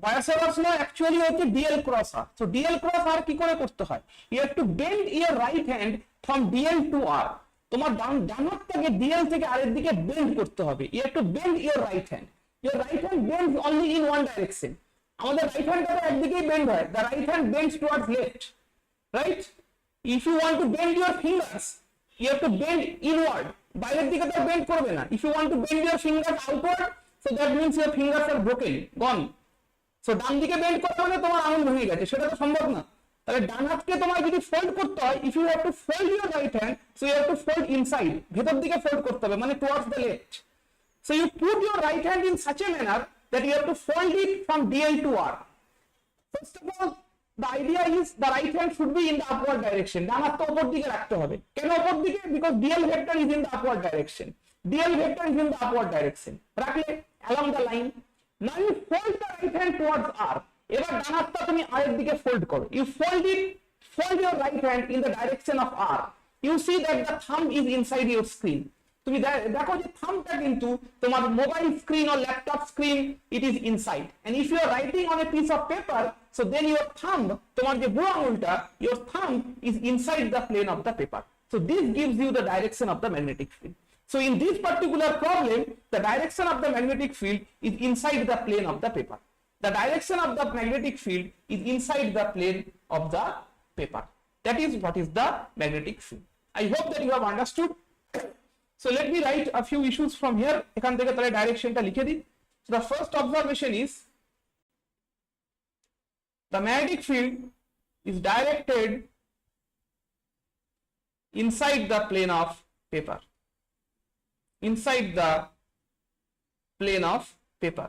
Biot-Savart's law actually হচ্ছে dl cross r. So dl cross r কি করে করতে হয়? You have to bend your right hand from dl to r. তোমার ডান হাতটাকে dl থেকে r এর দিকে bend করতে হবে. You have to bend your right hand. Your right hand bends only in one direction. আমাদের right handটা একদিকেই bend হয়. The right hand bends towards left, right? If you want to bend your fingers, you have to bend inward. বাইরের দিকে তো bend করবে না. If you want to bend your fingers outward, so that means your fingers are broken, gone. So ডান দিকে bend করতে হলে তোমার আঙুল ভেঙে গেছে, সেটা তো সম্ভব না. তাহলে ডান হাতকে তোমার যদি fold করতে হয়, if you have to fold your right hand, so you have to fold inside, ভেতর দিকে fold করতে হবে, মানে towards the left. So you put your right hand in such a manner that you have to fold it from dl to r. First of all, the idea is the right hand should be in the upward direction. ডান হাতটা উপর দিকে রাখতে হবে। কেন উপর দিকে? Because dl vector is in the upward direction. dl vector is in the upward direction. রাখলে along the line. Now you fold the right hand towards r. এবার ডান হাতটা তুমি r এর দিকে fold করো. You fold it fold your right hand in the direction of R, you see that the thumb is inside your screen. তুমি দেখো যে থাম্বটা কিন্তু তোমার mobile screen or laptop screen it is inside, and if you are writing on a piece of paper, so then your thumb, তোমার যে বুড়ো আঙুলটা, your thumb is inside the plane of the paper. So this gives you the direction of the magnetic field. So in this particular problem, the direction of the magnetic field is inside the plane of the paper. The direction of the magnetic field is inside the plane of the paper. That is what is the magnetic field. I hope that you have understood. So let me write a few issues from here. এখান থেকে তাহলে ডাইরেকশনটা লিখে দিই. So the first observation is the magnetic field is directed inside the plane of paper. Inside the plane of paper.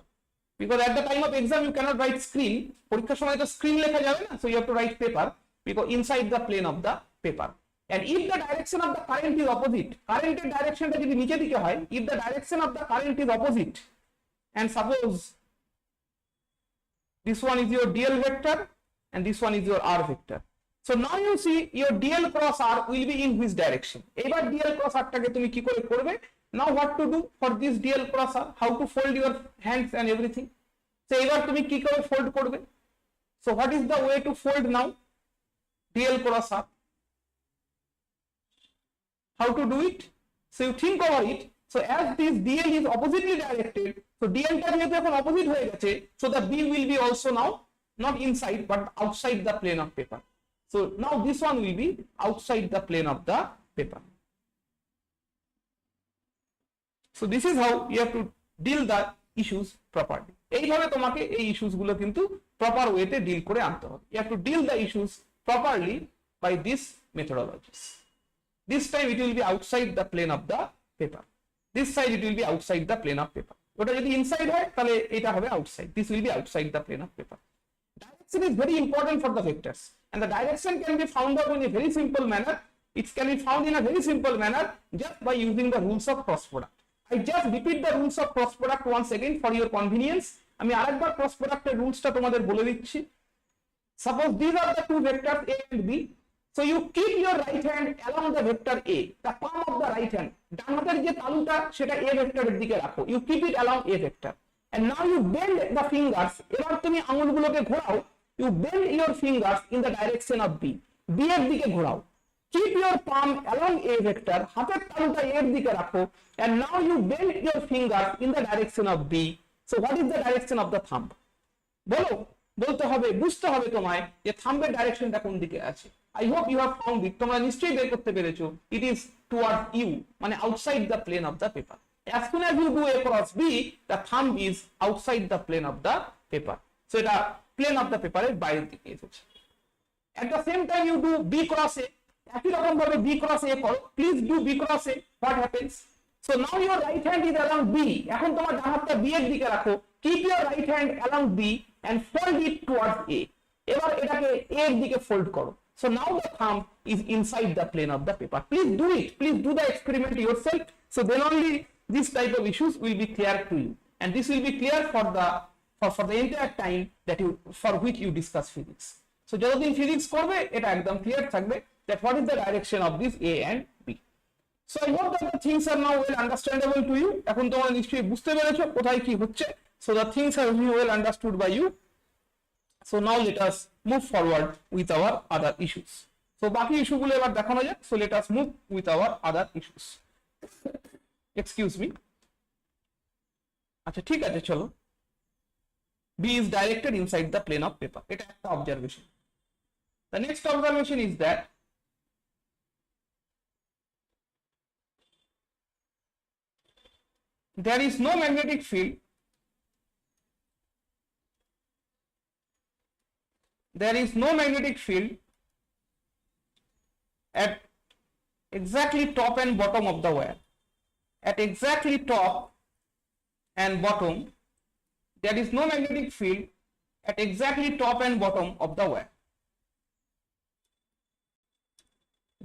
Because at the time of exam you cannot write screen. পরীক্ষার সময় তো screen লেখা যাবে না, so you have to write paper because inside the plane of the paper. And if the direction of the current is opposite, current এর ডাইরেকশনটা যদি নিচে দিকে হয়, if the direction of the current is opposite, and suppose this one is your dl vector and this one is your r vector, so now you see your dl cross r will be in which direction? এবার dl cross r টাকে তুমি কি করে করবে? Now what to do for this dl cross r? How to fold your hands and everything? So এবার তুমি কি করে fold করবে? So what is the way to fold now dl cross r? How to do it? So you think over it. So as this dl is oppositely directed, so dl টা যেহেতু এখন opposite হয়ে গেছে, so the b will be also now not inside but outside the plane of paper. So now this one will be outside the plane of the paper. So this is how you have to deal the issues properly. এইভাবে তোমাকে এই issues গুলো কিন্তু proper ওয়েতে deal করে আনতে হবে. You have to deal the issues properly by this methodologies. This time it will be outside the plane of the paper. This side it will be outside the plane of paper. ওটা যদি inside হয় তাহলে এটা হবে outside. This will be outside the plane of paper. Direction is very important for the vectors, and the direction can be found out in a very simple manner. It can be found in a very simple manner just by using the rules of cross product. I just repeat the rules of cross product once again for your convenience. আমি আরেকবার cross product এর রুলসটা তোমাদের বলে দিচ্ছি. Suppose these are the two vectors a and b. So you keep your right hand along the vector a, the palm of the right hand. ডান হাতের যে তালুটা সেটা a ভেক্টরের দিকে রাখো. You keep it along a vector. And now you bend the fingers. এবার তুমি আঙুলগুলোকে ঘোরাও. You bend your fingers in the direction of b. b এর দিকে ঘোরাও. Keep your palm along a vector. হাতের তালুটা a এর দিকে রাখো. And now you bend your fingers in the direction of b. So what is the direction of the thumb? বলো, বলতে হবে, বুঝতে হবে তোমায় যে থাম্বের ডাইরেকশনটা কোন দিকে আছে. I hope you have found it. তোমরা নিশ্চয়ই বের করতে পেরেছো. It is towards you, মানে outside the plane of the paper. As soon as you do a cross b, the thumb is outside the plane of the paper. So এটা plane of the paper এর বাইরের দিকে এসেছে. At the same time you do b cross a. একই রকম ভাবে b cross a করো. Please do b cross a. What happens? So now your right hand is along b. এখন তোমার ডান হাতটা b এর দিকে রাখো. Keep your right hand along b and fold it towards a. এবার এটাকে a এর দিকে fold করো. So now the thumb is inside the plane of the paper. Please do it. Please do the experiment yourself. So then only this type of issues will be clear to you, and this will be clear for the entire time that you for which you discuss physics. So যতদিন physics করবে এটা একদম clear থাকবে that what is the direction of this a and b. So I hope that the things are now well understandable to you. এখন তোমরা নিশ্চয়ই বুঝতে পেরেছো কোথায় কি হচ্ছে. So the things are well understood by you. So now let us move forward with our other issues. So বাকি ইস্যুগুলো এবার দেখানো যাক. So let us move with our other issues. Excuse me. আচ্ছা ঠিক আছে চলো. B is directed inside the plane of paper. এটা একটা observation. The next observation is that there is no magnetic field. There is no magnetic field at exactly top and bottom of the wire. At exactly top and bottom, there is no magnetic field at exactly top and bottom of the wire.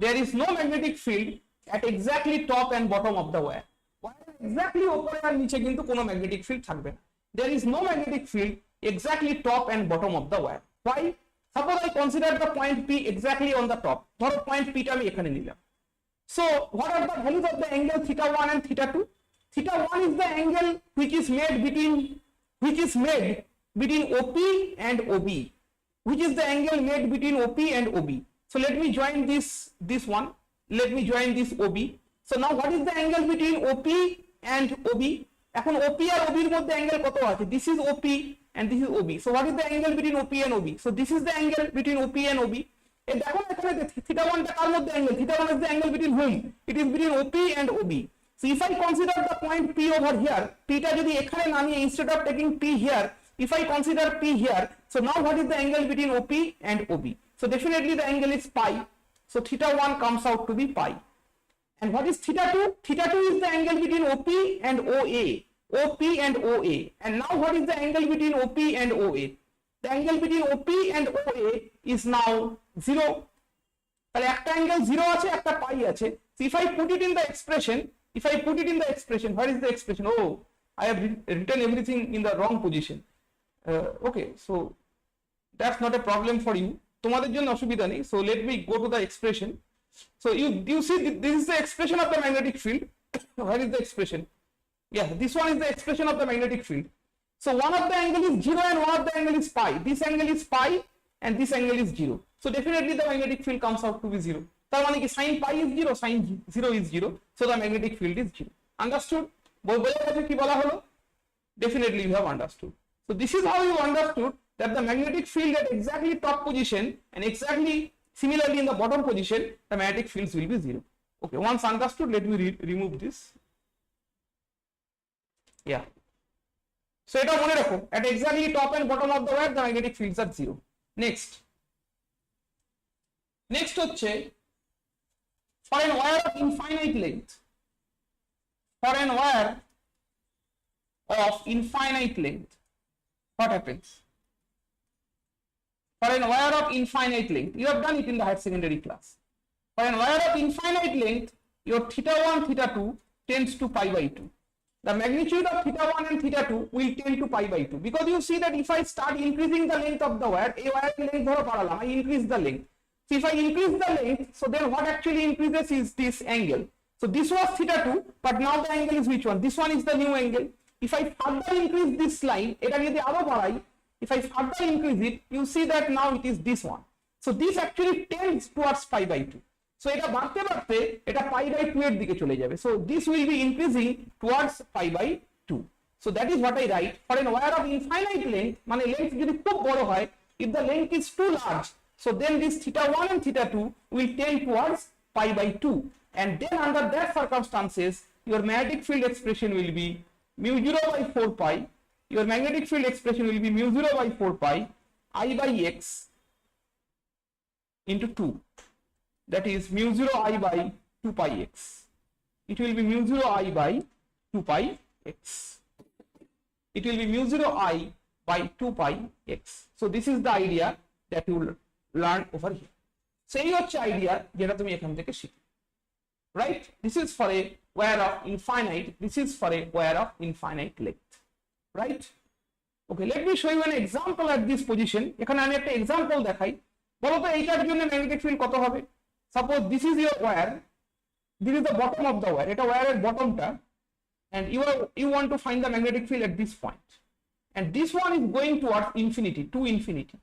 There is no magnetic field at exactly top and bottom of the wire. Exactly উপরে আর নিচে কিন্তু কোনো magnetic field থাকবে না. There is no magnetic field exactly top and bottom of the wire. Why? Suppose I consider the point P exactly on the top. ধরো point P টা আমি এখানে নিলাম। So what are the values of the angle theta 1 and theta 2? Theta 1 is the angle which is made between OP and OB. Which is the angle made between OP and OB. So let me join this one. Let me join this OB. So now what is the angle between OP and OB? এখন OP আর OB এর মধ্যে angle কত আছে? This is OP and this is OB. So what is the angle between OP and OB? So this is the angle between OP and OB. এই দেখো এখানে theta 1 টা কার মধ্যে angle? Theta 1 is the angle between whom? It is between OP and OB. So if I consider the point P over here, P টা যদি এখানে নামিয়ে instead of taking P here, if I consider P here, so now what is the angle between OP and OB? So definitely the angle is pi. So theta 1 comes out to be pi. And what is theta 2? Theta 2 is the angle between OP and OA. OP and OA. And now what is the angle between OP and OA? The angle between OP and OA is now 0. তাহলে একটা angle 0 আছে, একটা pi আছে. So if I put it in the expression, where is the expression? Oh, I have written everything in the wrong position. Okay, so that's not a problem for you. তোমাদের জন্য অসুবিধা নেই. So let me go to the expression. So you see this is the expression of the magnetic field. Where is the expression? Yeah, this one is the expression of the magnetic field. So one of the angle is 0 and one of the angle is pi. This angle is pi and this angle is 0. So definitely the magnetic field comes out to be 0. তার মানে কি sin pi is 0, sin 0 is 0. So the magnetic field is 0. Understood? বোঝা গেছে কি বলা হলো? Definitely you have understood. So this is how you understood that the magnetic field at exactly top position and exactly similarly in the bottom position, the magnetic fields will be 0. Okay, once understood, let me remove this. Yeah. So এটা মনে রাখো, at exactly top and bottom of the wire, the magnetic fields are 0. Next হচ্ছে for an wire of infinite length. For an wire of infinite length, what happens? For an wire of infinite length, you have done it in the higher secondary class. For an wire of infinite length, your theta 1, theta 2 tends to pi by 2. The magnitude of theta 1 and theta 2 will tend to pi by 2 because you see that if I start increasing the length of the wire, a wire length dhoro paralam, I increase the length. So if I increase the length, so then what actually increases is this angle. So this was theta 2, but now the angle is which one? This one is the new angle. If I further increase this line, eta jodi aro barai, if I further increase it, you see that now it is this one. So this actually tends towards pi by 2. So এটা বাড়তে বাড়তে এটা pi by 2 এর দিকে চলে যাবে. So this will be increasing towards pi by 2. So that is what I write. For a wire of infinite length, মানে length যদি খুব বড় হয়, if the length is too large, so then this theta 1 and theta 2 will tend towards pi by 2. And then under that circumstances, your magnetic field expression will be mu 0 by 4 pi. Your magnetic field expression will be mu 0 by 4 pi I by x into 2. That is mu 0 I by 2 pi x. It will be mu 0 I by 2 pi x. It will be mu 0 I by 2 pi x. So this is the idea that you will learn over here. So এই হচ্ছে idea যেটা তুমি এখান থেকে শিখবে. Right? This is for a wire of infinite. This is for a wire of infinite length. Right? Okay, let me show you an example at this position. এখানে আমি একটা example দেখাই। বলো তো এইটার জন্য magnetic field কত হবে? Suppose this is your wire. This is the bottom of the wire. এটা ওয়্যারের বটমটা and you want to find the magnetic field at this point. And this one is going towards infinity, to infinity.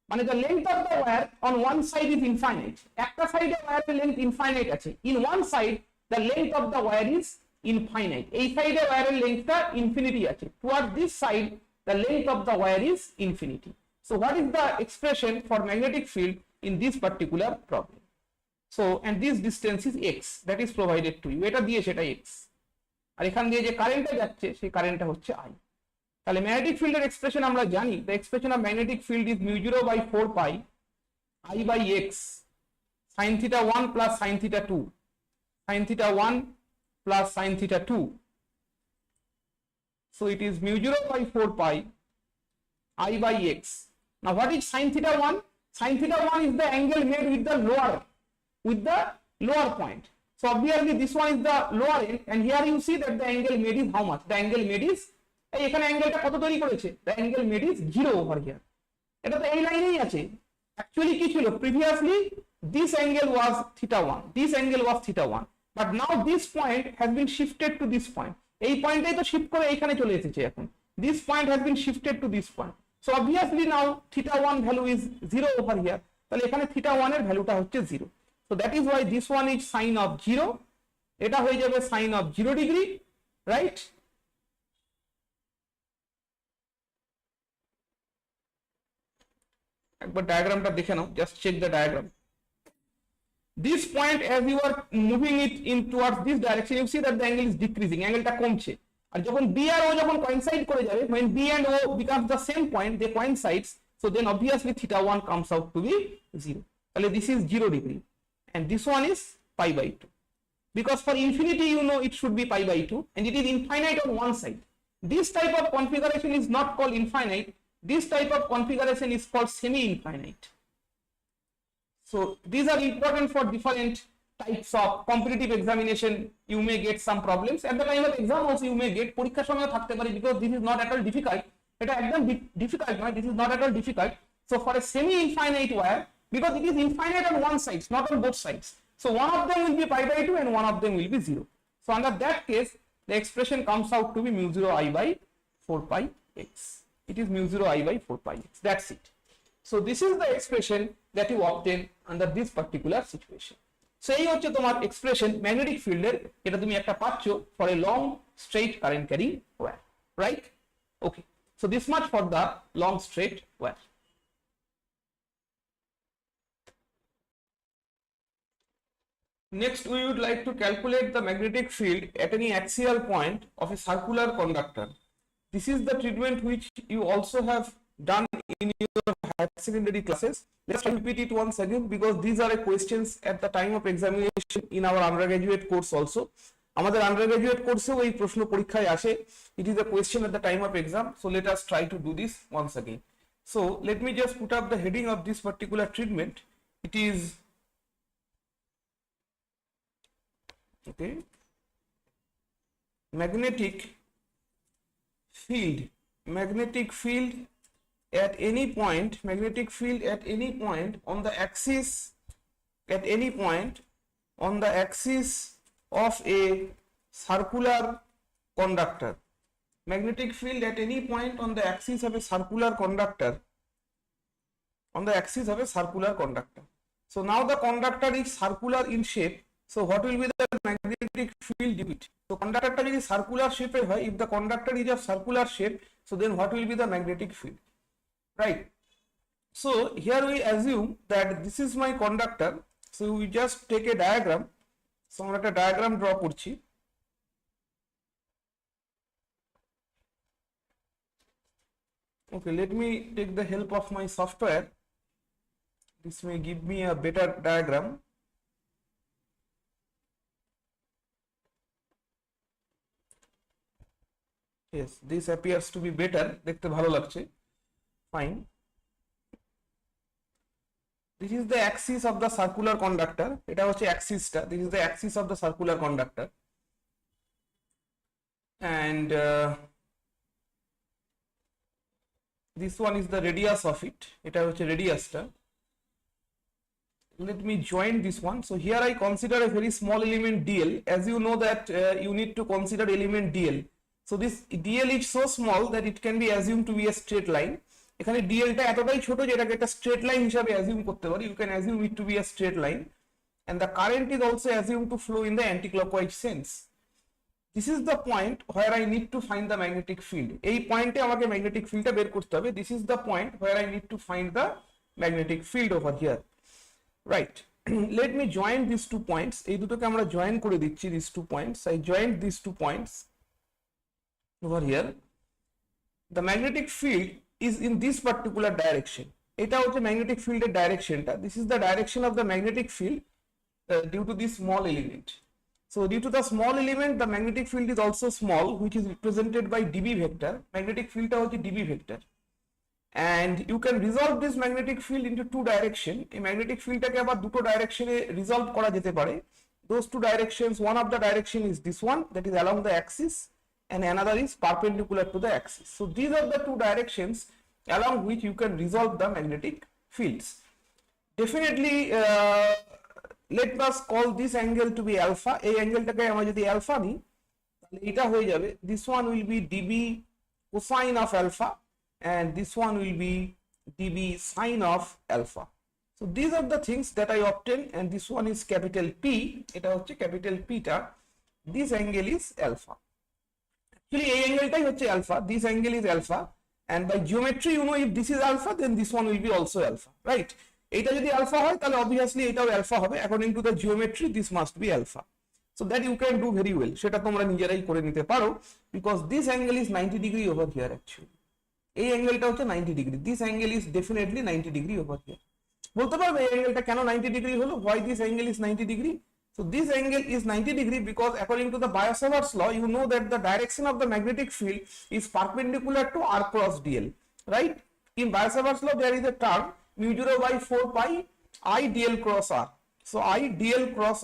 মানে the length of the wire on one side is infinite. একটা সাইডে ওয়্যারের length infinite আছে. In one side the length of the wire is infinite. এই সাইডে ওয়্যারের lengthটা infinity আছে. Towards this side the length of the wire is infinity. So what is the expression for magnetic field in this particular problem? So and this distance is x that is provided to you. এটা দিয়ে সেটা x. আর এখান দিয়ে যে কারেন্টটা যাচ্ছে সেই কারেন্টটা হচ্ছে I. তাহলে ম্যাগনেটিক ফিল্ডের এক্সপ্রেশন আমরা জানি, the expression of magnetic field is mu 0 by 4 pi I by x sin theta 1 plus sin theta 2, sin theta 1 plus sin theta 2. So it is mu 0 by 4 pi I by x. Now what is sin theta 1? Sin theta 1 is the angle made with the lower point. So obviously this one is the lower end and here you see that the angle made is how much? The angle made is এখানে অ্যাঙ্গেলটা কত তৈরি করেছে? The angle made is 0 over here. এটা তো এই লাইনেই আছে, actually কি ছিল previously this angle was theta 1, this angle was theta 1, but now this point has been shifted to this point. এই পয়েন্টটাই তো শিফট করে এখানে চলে এসেছে এখন, this point has been shifted to this point, so obviously now theta 1 value is 0 over here, তাহলে এখানে theta 1 এর ভ্যালুটা হচ্ছে 0, so that is why this one is sin of 0, এটা হয়ে যাবে sin of 0 degree, right? একবার ডায়াগ্রামটা দেখে নাও, just check the diagram. This point as you are moving it in towards this direction, you see that the angle is decreasing, অ্যাঙ্গেলটা কমছে, আর যখন B আর O যখন coincide করে যাবে, when B and O becomes the same point, they coincides, so then obviously theta 1 comes out to be 0, তাহলে this is 0 degree and this one is pi by 2, because for infinity you know it should be pi by 2 and it is infinite on one side. This type of configuration is not called infinite, this type of configuration is called semi-infinite. So these are important for different types of competitive examination. You may get some problems at the time of exam also, you may get পরীক্ষার সময় থাকতে পারে, because this is not at all difficult, এটা একদম difficult নয়, this is not at all difficult. So for a semi-infinite wire, because it is infinite on one side, not on both sides, so one of them will be pi by 2 and one of them will be 0. So under that case the expression comes out to be mu 0 I by 4 pi x. It is mu 0 I by 4 pi x. That's it. So this is the expression that you obtain under this particular situation. So এই হচ্ছে তোমার expression magnetic field এর, এটা তুমি একটা পাচ্ছ for a long straight current carrying wire, right? Okay, so this much for the long straight wire. Next we would like to calculate the magnetic field at any axial point of a circular conductor. This is the treatment which you also have done in your higher secondary classes. Let's repeat it once again, because these are questions at the time of examination in our undergraduate course also. আমাদের undergraduate কোর্সেও এই প্রশ্ন পরীক্ষায় আসে. It is a question at the time of exam, so let us try to do this once again. So let me just put up the heading of this particular treatment. It is okay, magnetic field at any point, magnetic field at any point on the axis, at any point on the axis of a circular conductor. Magnetic field at any point on the axis of a circular conductor, on the axis of a circular conductor. So now the conductor is circular in shape, so what will be the magnetic field due to it? So conductor যদি circular shape এর হয়, if the conductor is of circular shape, so then what will be the magnetic field, right? So here we assume that this is my conductor, so we just take a diagram. So আমরা একটা diagram draw করছি. Okay, let me take the help of my software. This may give me a better diagram. Yes, this appears to be better, দেখতে ভালো লাগছে. Fine. This is the axis of the circular conductor. এটা হচ্ছে axis টা. This is the axis of the circular conductor. And this one is the radius of it. এটা হচ্ছে radius টা. Let me join this one. So here I consider a very small element dl. As you know that you need to consider element dl. So this dl is so small that it can be assumed to be a straight line. এখানে dl টা এতটাই ছোট যে এটাকে একটা straight line হিসাবে assume করতে পারি. You can assume it to be a straight line, and the current is also assumed to flow in the anti-clockwise sense. This is the point where I need to find the magnetic field. এই পয়েন্টে আমাকে magnetic field টা বের করতে হবে. This is the point where I need to find the magnetic field over here, right? Let me join these two points. এই দুটোকে আমরা join করে দিচ্ছি, these two points. I joined these two points over here. The magnetic field is in this particular direction. এটা হচ্ছে magnetic field এর directionটা. This is the direction of the magnetic field due to this small element. So due to the small element, the magnetic field is also small, which is represented by dB vector. Magnetic field টা হচ্ছে dB vector. And you can resolve this magnetic field into two direction. এই magnetic field টাকে আবার দুটো direction-এ resolve করা যেতে পারে. Those two directions, one of the direction is this one, that is along the axis, and another is perpendicular to the axis. So these are the two directions along which you can resolve the magnetic fields. Definitely, let us call this angle to be alpha. এই অ্যাঙ্গেলটাকে আমরা যদি alpha নিই তাহলে এটা হয়ে যাবে, this one will be dB cosine of alpha and this one will be dB sine of alpha. So these are the things that I obtain, and this one is capital P, এটা হচ্ছে capital P টা, this angle is alpha. Actually এই অ্যাঙ্গেলটাই হচ্ছে alpha, this angle is alpha, and by geometry you know if this is alpha then this one will be also alpha, right? এটা যদি alpha হয় তাহলে obviously এটাও alpha হবে, according to the geometry this must be alpha. So that you can do very well, সেটা তোমরা নিজেরাই করে নিতে পারো, because this angle is 90 degree over here actually. এই অ্যাঙ্গেলটা হচ্ছে 90 degree, this angle is definitely 90 degree over here. বলতে পারবে এই অ্যাঙ্গেলটা কেন 90 ডিগ্রি হলো? Why this angle is 90 degree? So this angle is 90 degree because according to the Biot-Savart's law, you know that the direction of the magnetic field is perpendicular to r cross dl, right? In Biot-Savart's law, there is a term mu0 by 4 pi I dl cross r. So I dl cross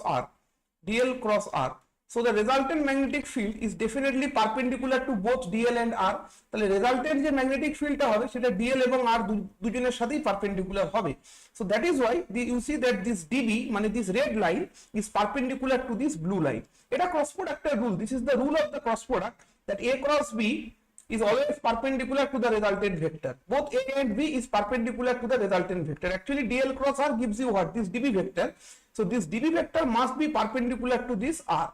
r. So the resultant magnetic field is definitely perpendicular to both dl and r. তাহলে resultant যে magnetic field টা হবে সেটা dl এবং r দুজনের সাথেই perpendicular হবে. So that is why you see that this dB মানে this red line is perpendicular to this blue line. এটা cross product এর rule. This is the rule of the cross product, that a cross b is always perpendicular to the resultant vector. Both a and b is perpendicular to the resultant vector. Actually dl cross r gives you what? This dB vector. So this dB vector must be perpendicular to this r,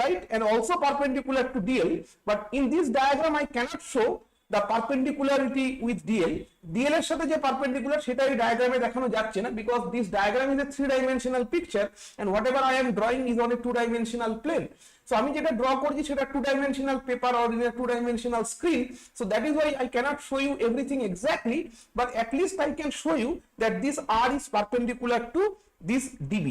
right, and also perpendicular to dl, but in this diagram I cannot show the perpendicularity with dl. dl এর সাথে যে perpendicular সেটা এই ডায়াগ্রামে দেখানো যাচ্ছে না, because this diagram is a 3-dimensional picture and whatever I am drawing is on a 2-dimensional plane. So আমি যেটা draw করছি সেটা 2-dimensional paper or in a 2-dimensional screen, so that is why I cannot show you everything exactly, but at least I can show you that this r is perpendicular to this dB.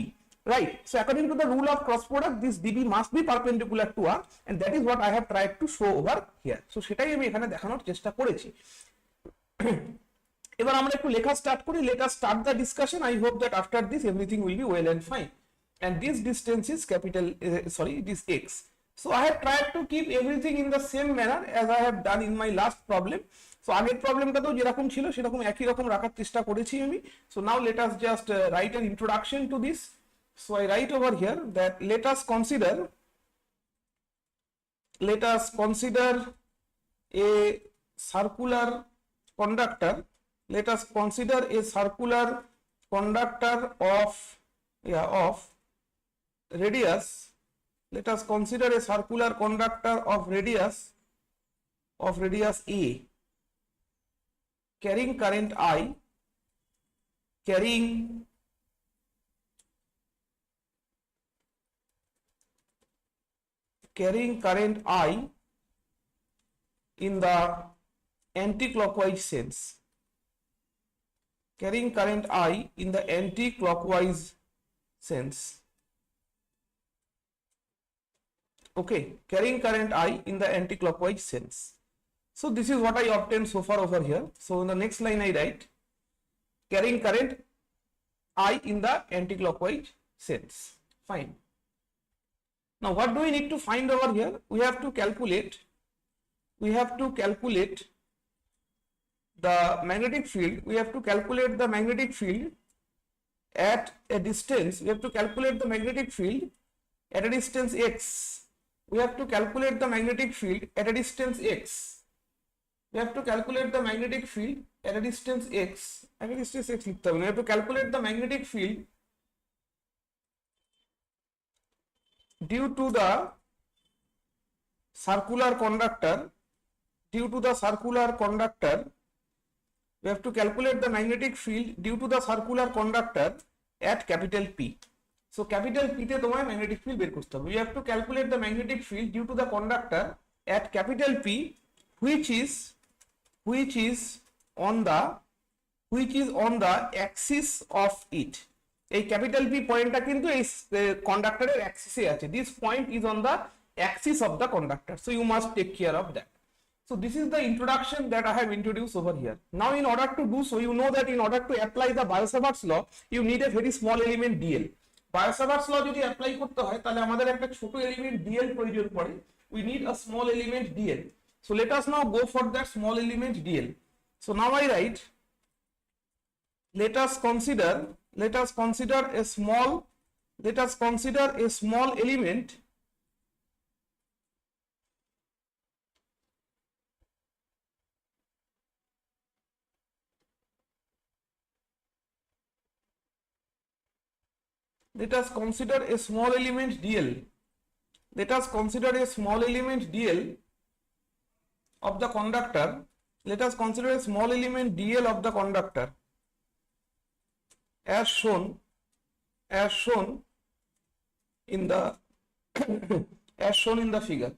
Right, so according to the rule of cross product, this dB must be perpendicular to r, and that is what I have tried to show over here. So সেটাই আমি এখানে দেখানোর চেষ্টা করেছি। এবার আমরা একটু লেখা স্টার্ট করি। Let us start the discussion. I hope that after this everything will be well and fine. And this distance is capital, this x. So I have tried to keep everything in the same manner as I have done in my last problem. So আগের প্রবলেমটা তো যেরকম ছিল সেরকম একই রকম রাখার চেষ্টা করেছি আমি। So now let us just write an introduction to this. So I write over here that let us consider a circular conductor. Let us consider a circular conductor of radius. Let us consider a circular conductor of radius a, carrying current I, carrying current I in the anti-clockwise sense. Carrying current I in the anti-clockwise sense. Okay, carrying current I in the anti-clockwise sense. So this is what I obtained so far over here. So in the next line I write carrying current I in the anti-clockwise sense. Fine. Now what do we need to find over here? We have to calculate the magnetic field. We have to calculate the magnetic field at a distance. We have to calculate the magnetic field at a distance x. We have to calculate the magnetic field at a distance x. We have to calculate the magnetic field at a distance x. At a distance x লিখতে হবে। We have to calculate the magnetic field due to the circular conductor. We have to calculate the magnetic field due to the circular conductor at capital P. So capital P তে তোমায় magnetic field বের করতে হবে। We have to calculate the magnetic field due to the conductor at capital P, which is on the axis of it. এই capital P পয়েন্টটা কিন্তু এই কন্ডাক্টরের অ্যাক্সিসে আছে। This point is on the axis of the conductor, so you must take care of that. So this is the introduction that I have introduced over here. Now in order to do so, you know that in order to apply the Biot-Savart's law, you need a very small element dl. Biot-Savart's law যদি apply করতে হয় তাহলে আমাদের একটা ছোট element dl প্রয়োজন পড়ে। We need a small element dl. So let us now go for that small element dl. So now I write, let us consider let us consider a small element let us consider a small element dl. Let us consider a small element dl of the conductor. Let us consider a small element dl of the conductor as shown in the as shown in the figure.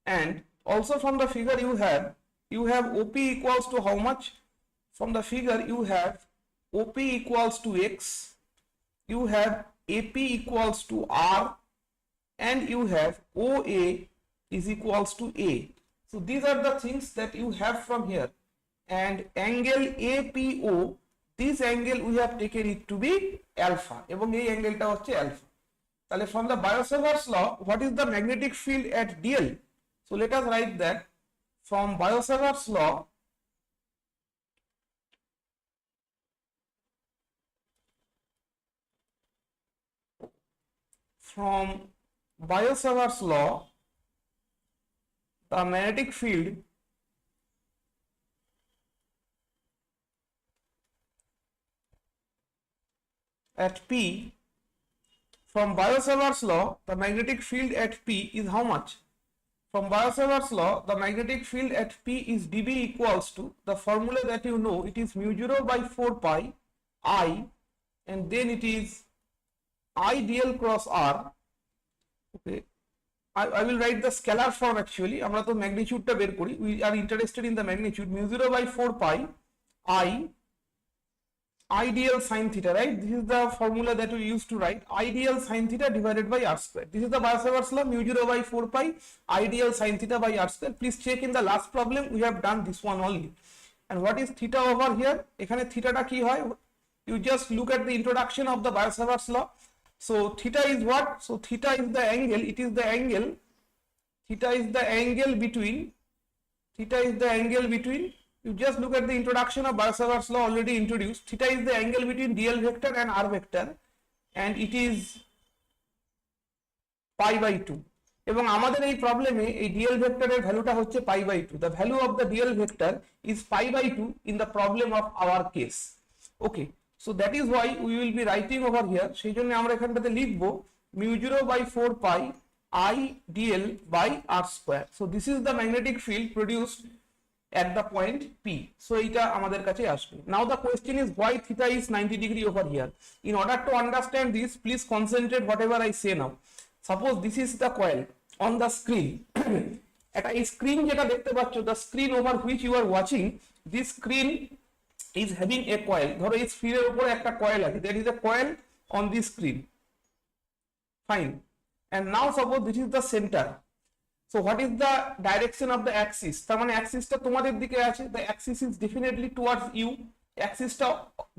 And also from the figure you have OP equals to how much? From the figure you have OP equals to x, you have AP equals to R, and you have OA is equals to A. So these are the things that you have from here. And angle APO, this angle we have taken it to be alpha, এবং এই অ্যাঙ্গেলটা হচ্ছে alpha. তাহলে from the Biot-Savart's law, what is the magnetic field at dl? So let us write that from Biot-Savart's law, the magnetic field at P, from Biot-Savart's law, the magnetic field at P is how much? From Biot-Savart's law, the magnetic field at P is dB equals to the formula that you know, it is mu 0 by 4 pi I, and then it is I dl cross R. Okay, I will write the scalar form actually. আমরা তো ম্যাগনিটিউডটা বের করি. We are interested in the magnitude. Mu 0 by 4 pi I dl sin theta, right? This is the formula that we used to write. I dl sin theta divided by R square. This is the Biot-Savart's law. Mu 0 by 4 pi I dl sin theta by R square. Please check in the last problem. We have done this one only. And what is theta over here? এখানে থিটাটা কি হয়? You just look at the introduction of the Biot-Savart's law. So theta is what? So theta is the angle. It is the angle. Theta is the angle between. You just look at the introduction of Biot-Savart's law already introduced. Theta is the angle between dl vector and r vector, and it is pi by 2. এবং আমাদের এই প্রবলেমে এই dl ভেক্টরের ভ্যালুটা হচ্ছে pi by 2. The value of the dl vector is pi by 2 in the problem of our case. Okay. So that is why we will be writing over here. সেই জন্য আমরা এখানটাতে লিখব mu 0 by 4 pi I dl by r square. So this is the magnetic field produced at the point P. So এটা আমাদের কাছে আসবে. Now the question is why theta is 90 degree over here. In order to understand this, please concentrate whatever I say now. Suppose this is the coil on the screen. একটা এই screen যেটা দেখতে পাচ্ছ, the screen over which you are watching, this screen is having a coil. ধরো এই স্ফিয়ারের উপরে একটা coil আছে. There is a coil on this screen. Fine. And now suppose this is the center. So what is the direction of the axis? তার মানে অ্যাক্সিসটা তোমাদের দিকে আছে. The axis is definitely towards you. অ্যাক্সিসটা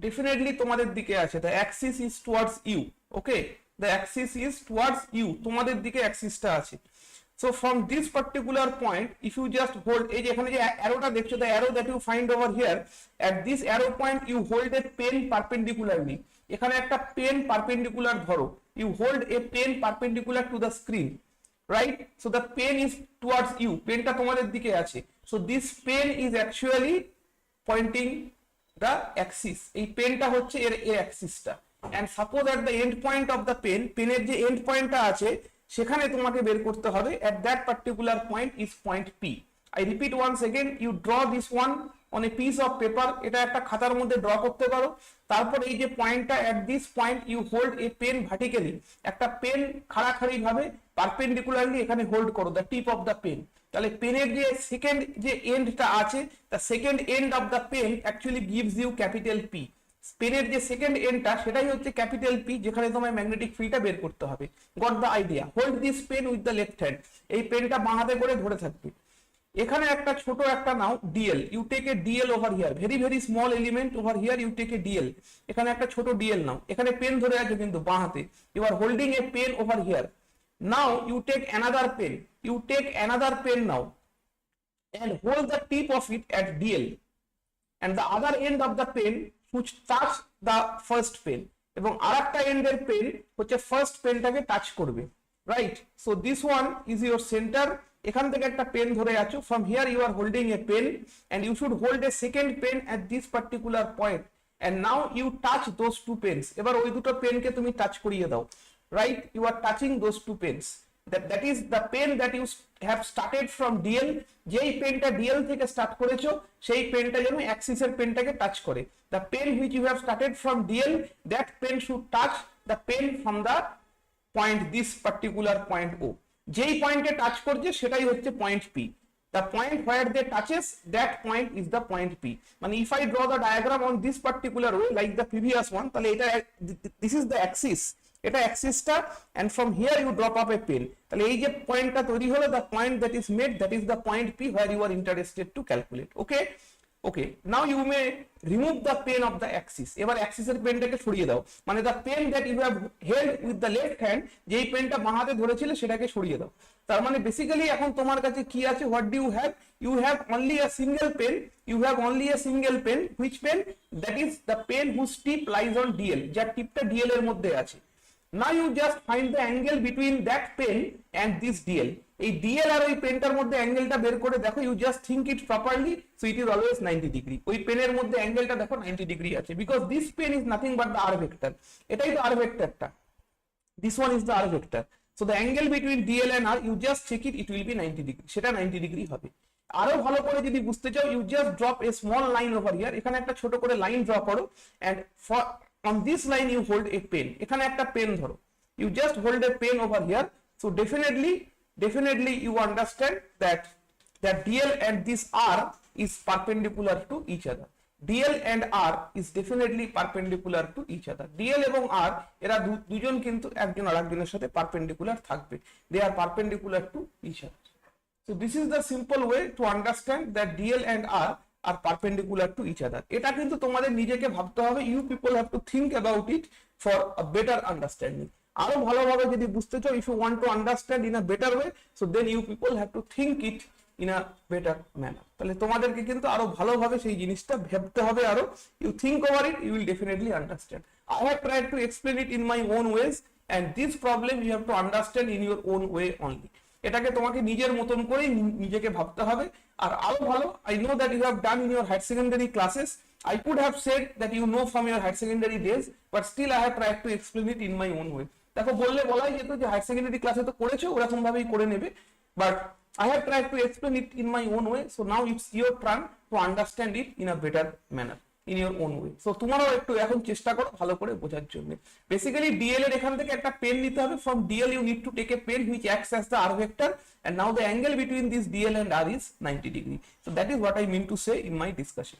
definitely তোমাদের দিকে আছে. The axis is towards you. Okay? The axis is towards you. তোমাদের দিকে অ্যাক্সিসটা আছে. So from this particular point, if you just hold, এই যে এখানে যে অ্যারোটা দেখছো, the arrow that you find over here, at this arrow point you hold a pen perpendicularly. এখানে একটা পেন perpendicular ধরো. You hold a pen perpendicular to the screen, right? So the pen is towards you. পেনটা তোমাদের দিকে আছে. So this pen is actually pointing the axis. এই পেনটা হচ্ছে এর অ্যাক্সিসটা. And suppose at the end point of the pen, পেনের যে end pointটা আছে সেখানে তোমাকে বের করতে হবে at that particular point is point P. I repeat once again, you draw this one on a piece of paper. এটা একটা খাতার মধ্যে ড্র করতে পারো. তারপর এই যে পয়েন্টটা at this point you hold a pen vertically. একটা পেন খাড়াখাড়ি ভাবে perpendicularly এখানে হোল্ড করো the tip of the pen. তাহলে পেনের যে সেকেন্ড যে এন্ডটা আছে, the second end of the pen actually gives you capital P. পেনের যে সেকেন্ড এন্ডটা সেটাই হচ্ছে ক্যাপিটাল পি, যেখানে তোমায় ম্যাগনেটিক ফিল্ডটা বের করতে হবে. Got the idea? Hold this pen with the left hand. এই পেনটা বাঁ হাতে করে ধরে থাকবে. এখানে একটা ছোট একটা নাও DL. You take a DL over here, very very small element over here. You take a DL. এখানে একটা ছোট ডিএল নাও. এখানে পেন ধরে আছে কিন্তু বাঁ হাতে. You are holding a pen over here. Now you take another pen. You take another pen now and hold the tip of it at DL. And the other end of the pen which touch the first pen এবং আরেকটা এন্ডের pen হচ্ছে first পেনটাকে touch করবে, right? So this one is your centre. এখান থেকে একটা pen ধরে আছো, from here you are holding a pen and you should hold a second pen at this particular point and now you touch those two pens. এবার ওই দুটো পেনকে তুমি touch করিয়ে দাও, right? You are touching those two pens. That is the pen that you have started from DL. যেই পেনটা DL থেকে start করেছো সেই পেনটা যেন অ্যাক্সিসের পেনটাকে টাচ করে। The pen which you have started from DL, that pen should touch the pen from the point, this particular point O. যেই পয়েন্টে টাচ করছে সেটাই হচ্ছে point P. The point where they touches, that point is the point P. মানে if I draw the diagram on this particular way like the previous one, তাহলে এটা this is the axis, এটা অ্যাক্সিসটা, and from here you drop up a pen, তাহলে এই যে পয়েন্টটা তৈরি হলো, the point that is made, that is the point P where you are interested to calculate. Okay, okay, now you may remove the pen of the axis. এবার অ্যাক্সিসের পেনটাকে সরিয়ে দাও, মানে the pen that you have held with the left hand, যেই পেনটা বাঁ হাতে ধরেছিলে সেটাকে সরিয়ে দাও। তার মানে বেসিক্যালি এখন তোমার কাছে কি আছে? What do you have? You have only a single pen, you have only a single pen, which pen? That is the pen whose tip lies on DL, যার টিপটা ডিএল এর মধ্যে আছে। Now you just find the angle between that pen and this DL. এই DL আর ওই পেনটার মধ্যে অ্যাঙ্গেলটা বের করে দেখো, you just think it properly, so it is always 90 degree. ওই পেনের মধ্যে অ্যাঙ্গেলটা দেখো 90 ডিগ্রি আছে, because this pen is nothing but the R vector. এটাই তো R ভেক্টরটা, this one is the R vector. So the angle between DL and R, you just check it, it will be 90 degree. সেটা 90 degree হবে। আরো ভালো করে যদি বুঝতে চাও, you just drop a small line over here, এখানে একটা ছোট করে লাইন ড্র করো, and for on this line you hold a pen, এখানে একটা পেন ধরো, you just hold a pen over here. So definitely you understand that DL and this R is perpendicular to each other. DL and R is definitely perpendicular to each other. DL এবং R এরা দুজন কিন্তু একজন আরেকজনের সাথে perpendicular থাকবে, they are perpendicular to each other. So this is the simple way to understand that DL and R are perpendicular to each other. এটা কিন্তু তোমাদের নিজেকে ভাবতে হবে, you people have to think about it for a better understanding. আরো ভালোভাবে যদি বুঝতে চাও, if you want to understand in a better way, so then you people have to think it in a better manner. তাহলে তোমাদেরকে কিন্তু আরো ভালোভাবে সেই জিনিসটা ভাবতে হবে, আরো you think over it, you will definitely understand. I have tried to explain it in my own ways, and this problem you have to understand in your own way only. এটাকে তোমাকে নিজের মতন করে নিজেকে ভাবতে হবে। আর আরো ভালো, I know that you have done in your higher secondary classes. I could have said that you know from your higher secondary days, but still I have tried to explain it in my own way. দেখো বলাই যেত যে higher secondary ক্লাসে তো করেছো, ওরকম ভাবেই করে নেবে, but I have tried to explain it in my own way, so now it's your turn to understand it in a better manner, in your own way. So তোমারও একটু এখন চেষ্টা করো ভালো করে বোঝার জন্য। বেসিক্যালি ডিএল এর এখান থেকে একটা পেন নিতে হবে, from DL you need to take a pen which acts as the R vector, and now the angle between this DL and R is 90 degree. So that is what I mean to say in my discussion.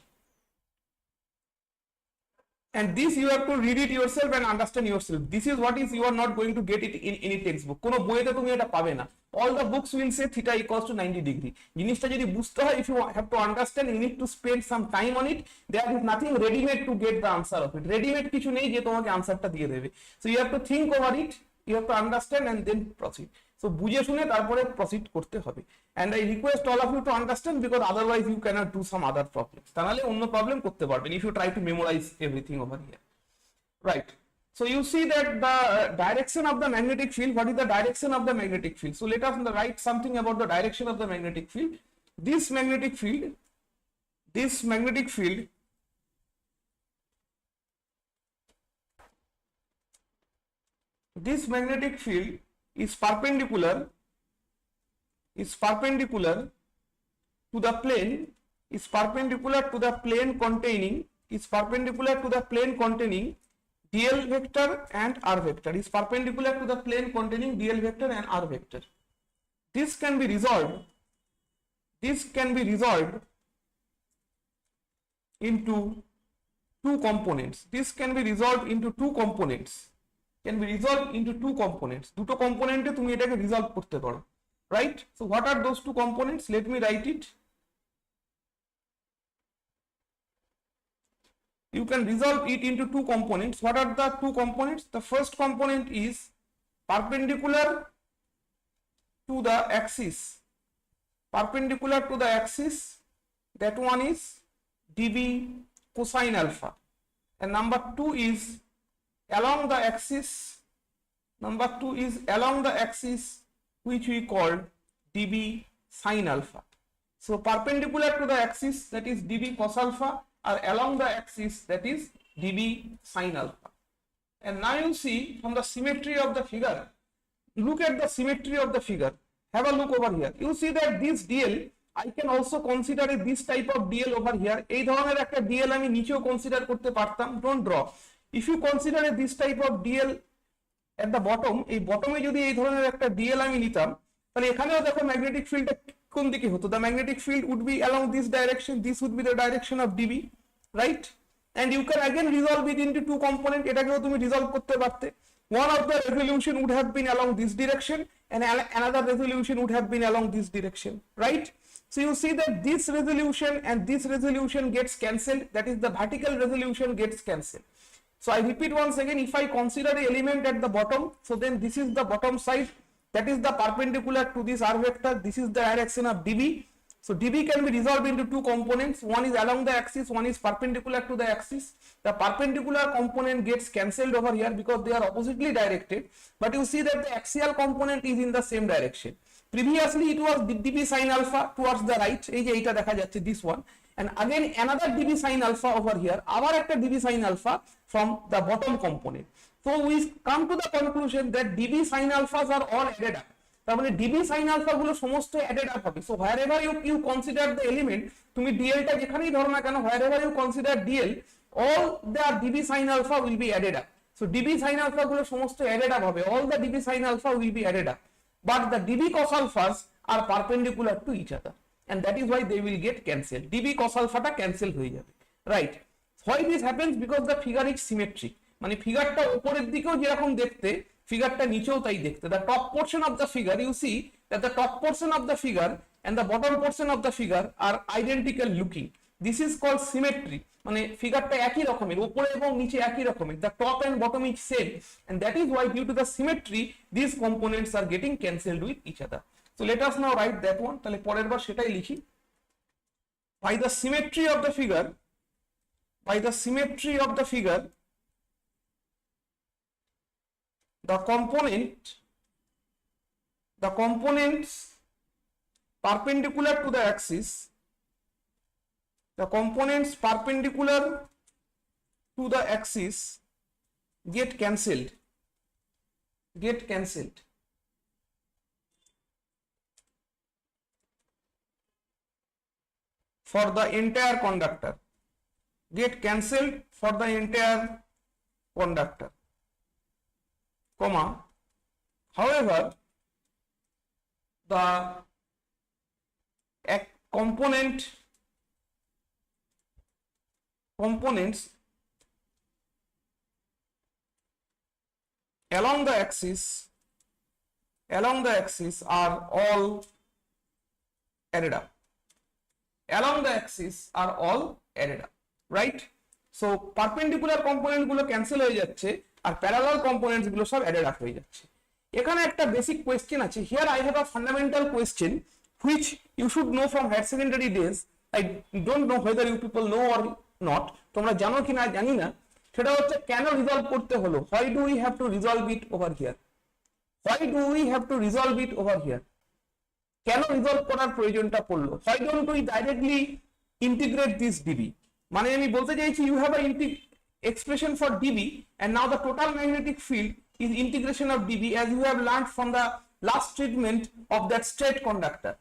And this you have to read it yourself and understand yourself. This is what is, you are not going to get it in any textbook. কোনো বইতে তুমি এটা পাবে না। All the books will say theta equals to 90 degree. জিনিসটা যদি বুঝতে হয়, if you have to understand, you need to spend some time on it. There is nothing ready made to get the answer of it. Ready made কিছু নেই যে তোমাকে আনসারটা দিয়ে দেবে। So you have to think over it, you have to understand and then proceed. So বুঝে শুনে তারপরে প্রসিড করতে হবে। And I request all of you to understand, because otherwise you cannot do some other problems. তাহলে অন্য problem করতে পারবেন if you try to memorize everything over here. Right. So you see that the direction of the magnetic field, what is the direction of the magnetic field? So let us write something about the direction of the magnetic field. This magnetic field is perpendicular to the plane, containing DL vector and R vector, is perpendicular to the plane containing DL vector and R vector. This can be resolved into two components. দুটো কম্পোনেন্টে তুমি এটাকে resolve করতে পারো, right? So what are those two components? Let me write it. You can resolve it into two components. What are the two components? The first component is perpendicular to the axis. That one is dB cosine alpha. and number 2 is along the axis. Number 2 is along the axis which we call dB sin alpha. So perpendicular to the axis, that is dB cos alpha, or along the axis, that is dB sin alpha. And now you see from the symmetry of the figure, look at the symmetry of the figure. Have a look over here. You see that this DL, I can also consider this type of DL over here. এই ধরনের একটা DL আমি নিচেও consider করতে পারতাম. Don't draw. If you consider this type of DL at the bottom, এই বটমে যদি এই ধরনের একটা DL আমি নিতাম, তাহলে এখানেও দেখো ম্যাগনেটিক ফিল্ডটা কোন দিকে হতো? The magnetic field would be along this direction. This would be the direction of dB, right? And you can again resolve it into two component. এটাকেও তুমি resolve করতে পারতে. One of the resolution would have been along this direction, and another resolution would have been along this direction, right? So you see that this resolution and this resolution gets cancelled. That is, the vertical resolution gets cancelled. So I repeat once again, if I consider the element at the bottom, so then this is the bottom side, that is the perpendicular to this r vector. This is the direction of dB. So dB can be resolved into two components. One is along the axis, one is perpendicular to the axis. The perpendicular component gets cancelled over here because they are oppositely directed, but you see that the axial component is in the same direction. Previously it was dB sin alpha towards the right, এই যে এইটা দেখা যাচ্ছে, this one, and again another dB sin alpha over here, আবার একটা dB sin alpha from the bottom component. So we come to the conclusion that dB sin alphas are all added up. তার মানে dB sin alpha গুলো সমস্ত added up হবে. So wherever you consider the element, তুমি DL টা যেখানেই ধরো না কেন, wherever you consider DL, all the dB sin alpha will be added up. So dB sin alpha গুলো সমস্ত added up হবে. All the dB sin alpha will be added up. But the dB cos alphas are perpendicular to each other, and that is why they will get cancelled. dB cos alpha টা cancel হয়ে যাবে, right? Why this happens? Because the figure is symmetric. মানে ফিগারটা উপরের দিকেও যেরকম দেখতে, ফিগারটা নিচেও তাই দেখতে. The top portion of the figure, you see that the top portion of the figure and the bottom portion of the figure are identical looking. This is called symmetry. মানে ফিগারটা একই রকমের, উপরে এবং নিচে একই রকমের. The top and bottom is same, and that is why due to the symmetry these components are getting cancelled with each other. So let us now write that one. তাহলে পরের বার সেটাই লিখি. By the symmetry of the figure, by the symmetry of the figure, the components perpendicular to the axis, the components perpendicular to the axis get cancelled, for the entire conductor, get cancelled for the entire conductor, comma, however the components along the axis are all added up. Along the axis are all added up, right? So perpendicular component গুলো cancel হয়ে যাচ্ছে, are parallel components গুলো সব added up হয়ে যাচ্ছে. এখানে একটা basic question আছে. Here I have a fundamental question which you should know from higher secondary days. I don't know whether you people know or not. তোমরা জানো কিনা জানি না. সেটা হচ্ছে কেন রিজলভ করতে হলো? Why do we have to resolve it over here? Why do we have to resolve it over here? কেন রিজলভ করার প্রয়োজনটা পড়লো? Why don't we directly integrate this dB? মানে আমি বলতে চাইছি, you have a expression for dB, and now the total magnetic field is integration of dB, as you have learned from the last treatment of that straight conductor.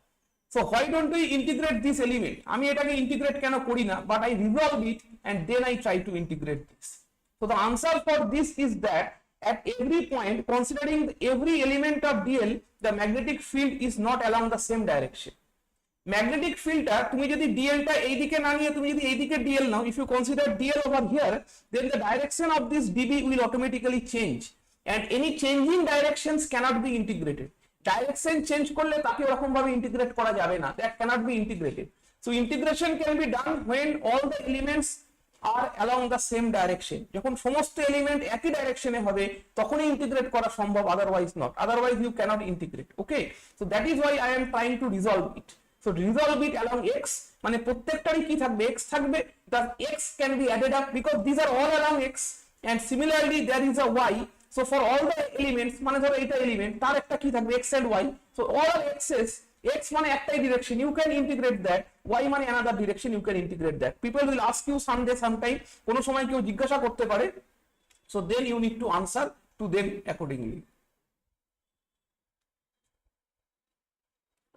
So why don't we integrate this element? আমি এটাকে integrate কেন করি না, but I resolve it and then I try to integrate this. So the answer for this is that at every point, considering every element of DL, the magnetic field is not along the same direction. Magnetic field তুমি যদি DL টা এই দিকে না নিয়ে তুমি যদি এই দিকে DL now, if you consider DL over here, then the direction of this dB will automatically change, and any changing directions cannot be integrated. Direction change করলে তাকে ওরকম ভাবে ইন্টিগ্রেট করা যাবে না, that cannot be integrated. So integration can be done when all the elements are along the same direction. যখন সমস্ত element একই ডাইরেকশনে হবে তখনই ইন্টিগ্রেট করা সম্ভব, otherwise not. Otherwise you cannot integrate. Okay, so that is why I am trying to resolve it. So So resolve it along x, মানে প্রত্যেকটারই কি থাকবে, x থাকবে, the x can be added up because these are all along x, and similarly there is a y. So for all the elements, মানে ধরো এটা element, তার একটা কি থাকবে, x and y. So all x's, x মানে একটাই direction, you can integrate that, y মানে another direction, you can integrate that. People will ask you someday sometime, কোনো সময় কেউ জিজ্ঞাসা করতে পারে, so then you need to answer to them accordingly.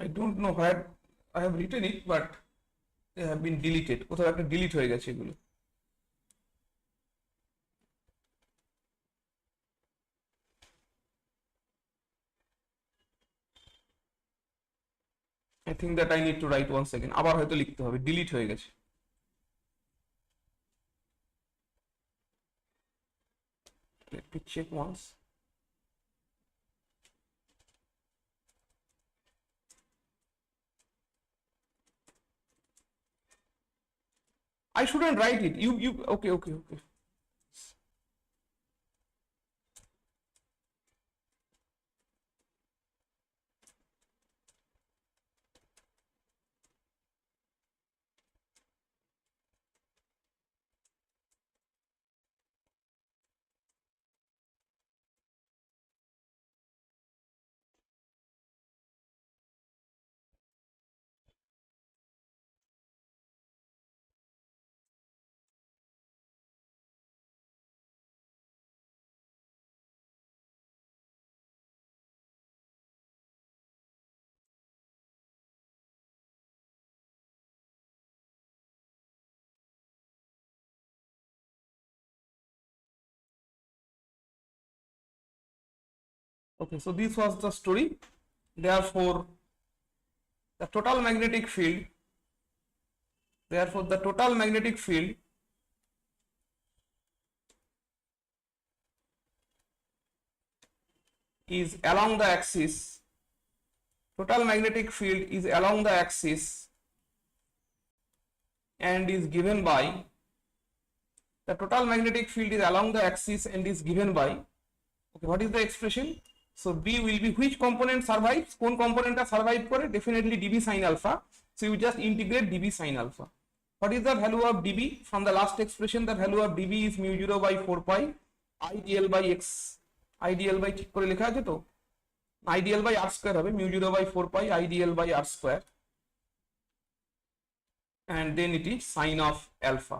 I don't know where I have written it, but they have been deleted. কোথাও একটা delete হয়ে গেছে এগুলো। I think that I need to write once again. আবার হয়তো লিখতে হবে, delete হয়ে গেছে। Let me check once. I shouldn't write it. You okay. Okay, so this was the story. Therefore, the total magnetic field is along the axis. Total magnetic field is along the axis and is given by, the total magnetic field is along the axis and is given by, okay, what is the expression? So B will be, which component survives, কোন component survive করে, definitely dB sin alpha. So you just integrate dB sin alpha. What is the value of dB? From the last expression, the value of dB is mu 0 by 4 pi I dl by x. I dl by ঠিক করে লেখা আছে তো, I dl by r square হবে, mu 0 by 4 pi I dl by r square, and then it is sin of alpha.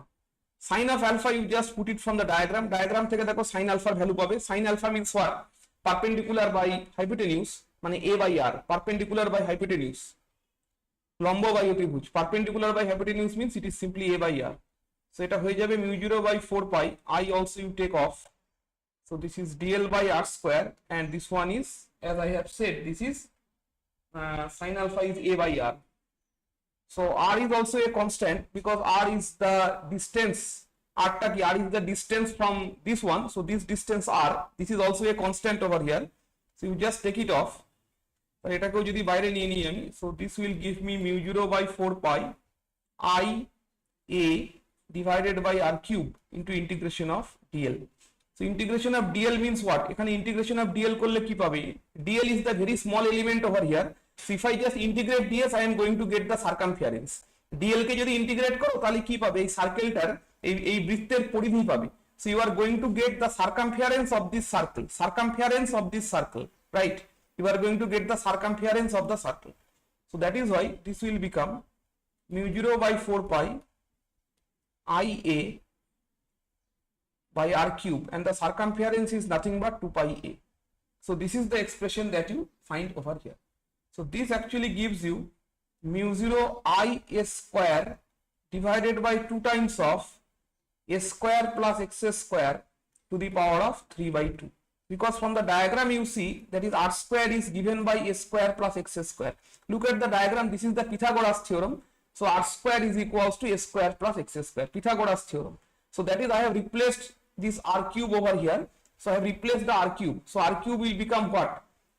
Sin of alpha, you just put it from the diagram. Diagram থেকে দেখো sin alpha value পাবে. Sin alpha means what? Perpendicular by hypotenuse, মানে a by r, perpendicular by hypotenuse, লম্ব by অতিভুজ, perpendicular by hypotenuse means it is simply a by r. So এটা হয়ে যাবে mu 0 by 4 pi I also you take off, so this is dl by r square, and this one is, as I have said, this is sin alpha is a by r. So r is also a constant because r is the distance, r টা কি, r is the distance from this one, so this distance r, this is also a constant over here, so you just take it off. এটাকেও যদি বাইরে নিয়ে নিই আমি, so this will give me mu 0 by 4 pi I a divided by r cube into integration of dl. So integration of dl means what? এখানে integration of dl করলে কি পাবে? dl is the very small element over here. So if I just integrate ds, I am going to get the circumference. dl কে যদি integrate করো তাহলে কি পাবে? এই সার্কেলটার এই বৃত্তের পরিধি পাবে। So you are going to get the circumference of this circle, right? You are going to get the circumference of the circle. So that is why this will become mu 0 by 4 pi IA by r cube, and the circumference is nothing but 2 pi a. So this is the expression that you find over here. So this actually gives you mu 0 I a square divided by 2 times of a square plus x square to the power of 3 by 2. Because from the diagram you see that is r square is given by a square plus x square. Look at the diagram, this is the Pythagoras theorem. So r square is equals to a square plus x square, Pythagoras theorem. So that is, I have replaced this r cube over here. So I have replaced the r cube. So r cube will become what?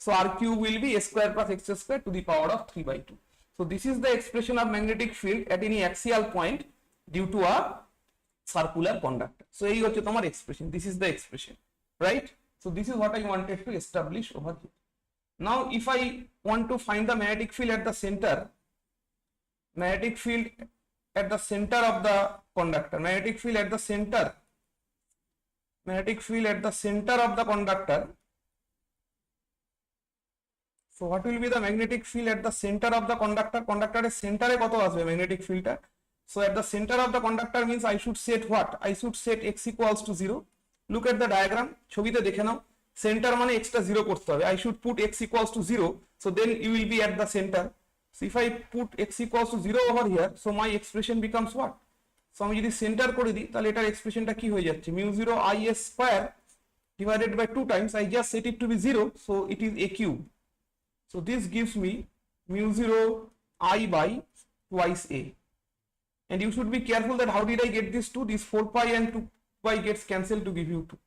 So r cube will be a square plus x square to the power of 3 by 2. So this is the expression of magnetic field at any axial point due to a circular conductor. So এই হচ্ছে তোমার expression. This is the expression, right? So this is what I wanted to establish over here. Now if I want to find the magnetic field at the center, magnetic field at the center of the conductor, magnetic field at the center, magnetic field at the center of the conductor. So what will be the magnetic field at the center of the conductor? Conductor এর সেন্টারে কত আসবে magnetic field টা? So at the center of the conductor means I should set what? I should set x equals to 0. Look at the diagram, ছবিতে দেখে নাও, center মানে x টা 0 করতে হবে. I should put x equals to 0, so then you will be at the center. So if I put x equals to 0 over here, so my expression becomes what? So আমি যদি center করে দিই তাহলে এটার এক্সপ্রেশনটা কি হয়ে যাচ্ছে? mu 0 I s square divided by 2 times, I just set it to be 0, so it is a cube. So this gives me mu 0 I by twice a. And you should be careful that how did I get this 2? This 4 pi and 2 pi gets cancelled to give you 2.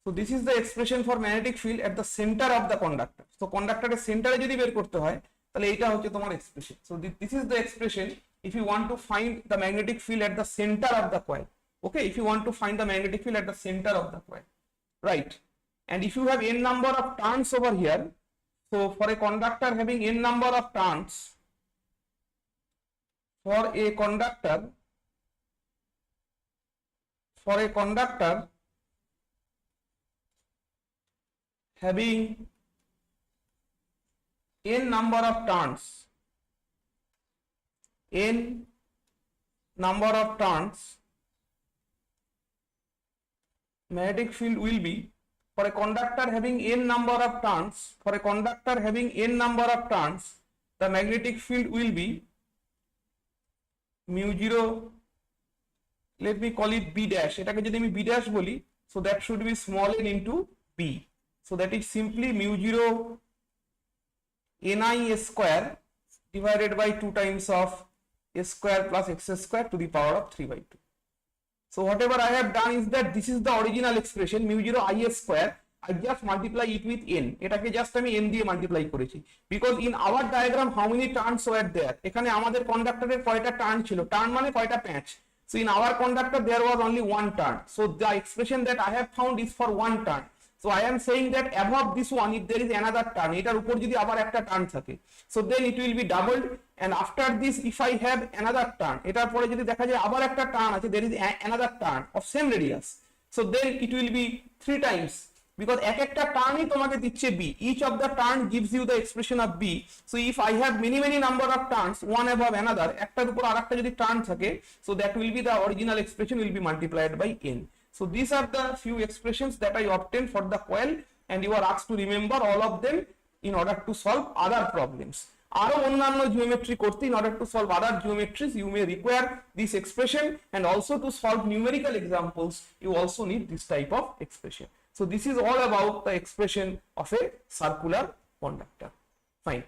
So this is the expression for magnetic field at the center of the conductor. So conductor এর সেন্টারে যদি বের করতে হয় তাহলে এটা হচ্ছে তোমার expression. So this is the expression if you want to find the magnetic field at the center of the coil. Okay, if you want to find the magnetic field at the center of the coil, right? And if you have n number of turns over here, so for a conductor having n number of turns, for a conductor having n number of turns, magnetic field will be, for a conductor having n number of turns, the magnetic field will be mu 0, let me call it b dash, এটাকে যদি আমি b dash বলি, so that should be small n into b, so that is simply mu 0 ni square divided by 2 times of s square plus x square to the power of 3 by 2. So whatever I have done is that this is the original expression mu 0 I s square, I just multiply it with n, এটাকে just আমি n দিয়ে multiply করেছি, because in our diagram how many turns were there, এখানে আমাদের কন্ডাক্টরের কয়টা turn ছিল, turn মানে কয়টা প্যাচ, so in our conductor there was only one turn, so the expression that I have found is for one turn. So I am saying that above this one if there is another turn, এটার উপর যদি আবার একটা turn থাকে, so then it will be doubled, and after this if I have another turn, এটার পরে যদি দেখা যায় আবার একটা টার্ন আছে, there is another turn of same radius, so then it will be 3 times, because এক একটা টার্নই তোমাকে দিচ্ছে b, each of the turn gives you the expression of b. So if I have many number of turns, one above another, একটার উপর আরেকটা যদি turn থাকে, so that will be the original expression will be multiplied by n. So these are the few expressions that I obtained for the coil, and you are asked to remember all of them in order to solve other problems. আরো অন্যান্য geometry করতে, in order to solve other geometries you may require this expression, and also to solve numerical examples you also need this type of expression. So this is all about the expression of a circular conductor. Fine.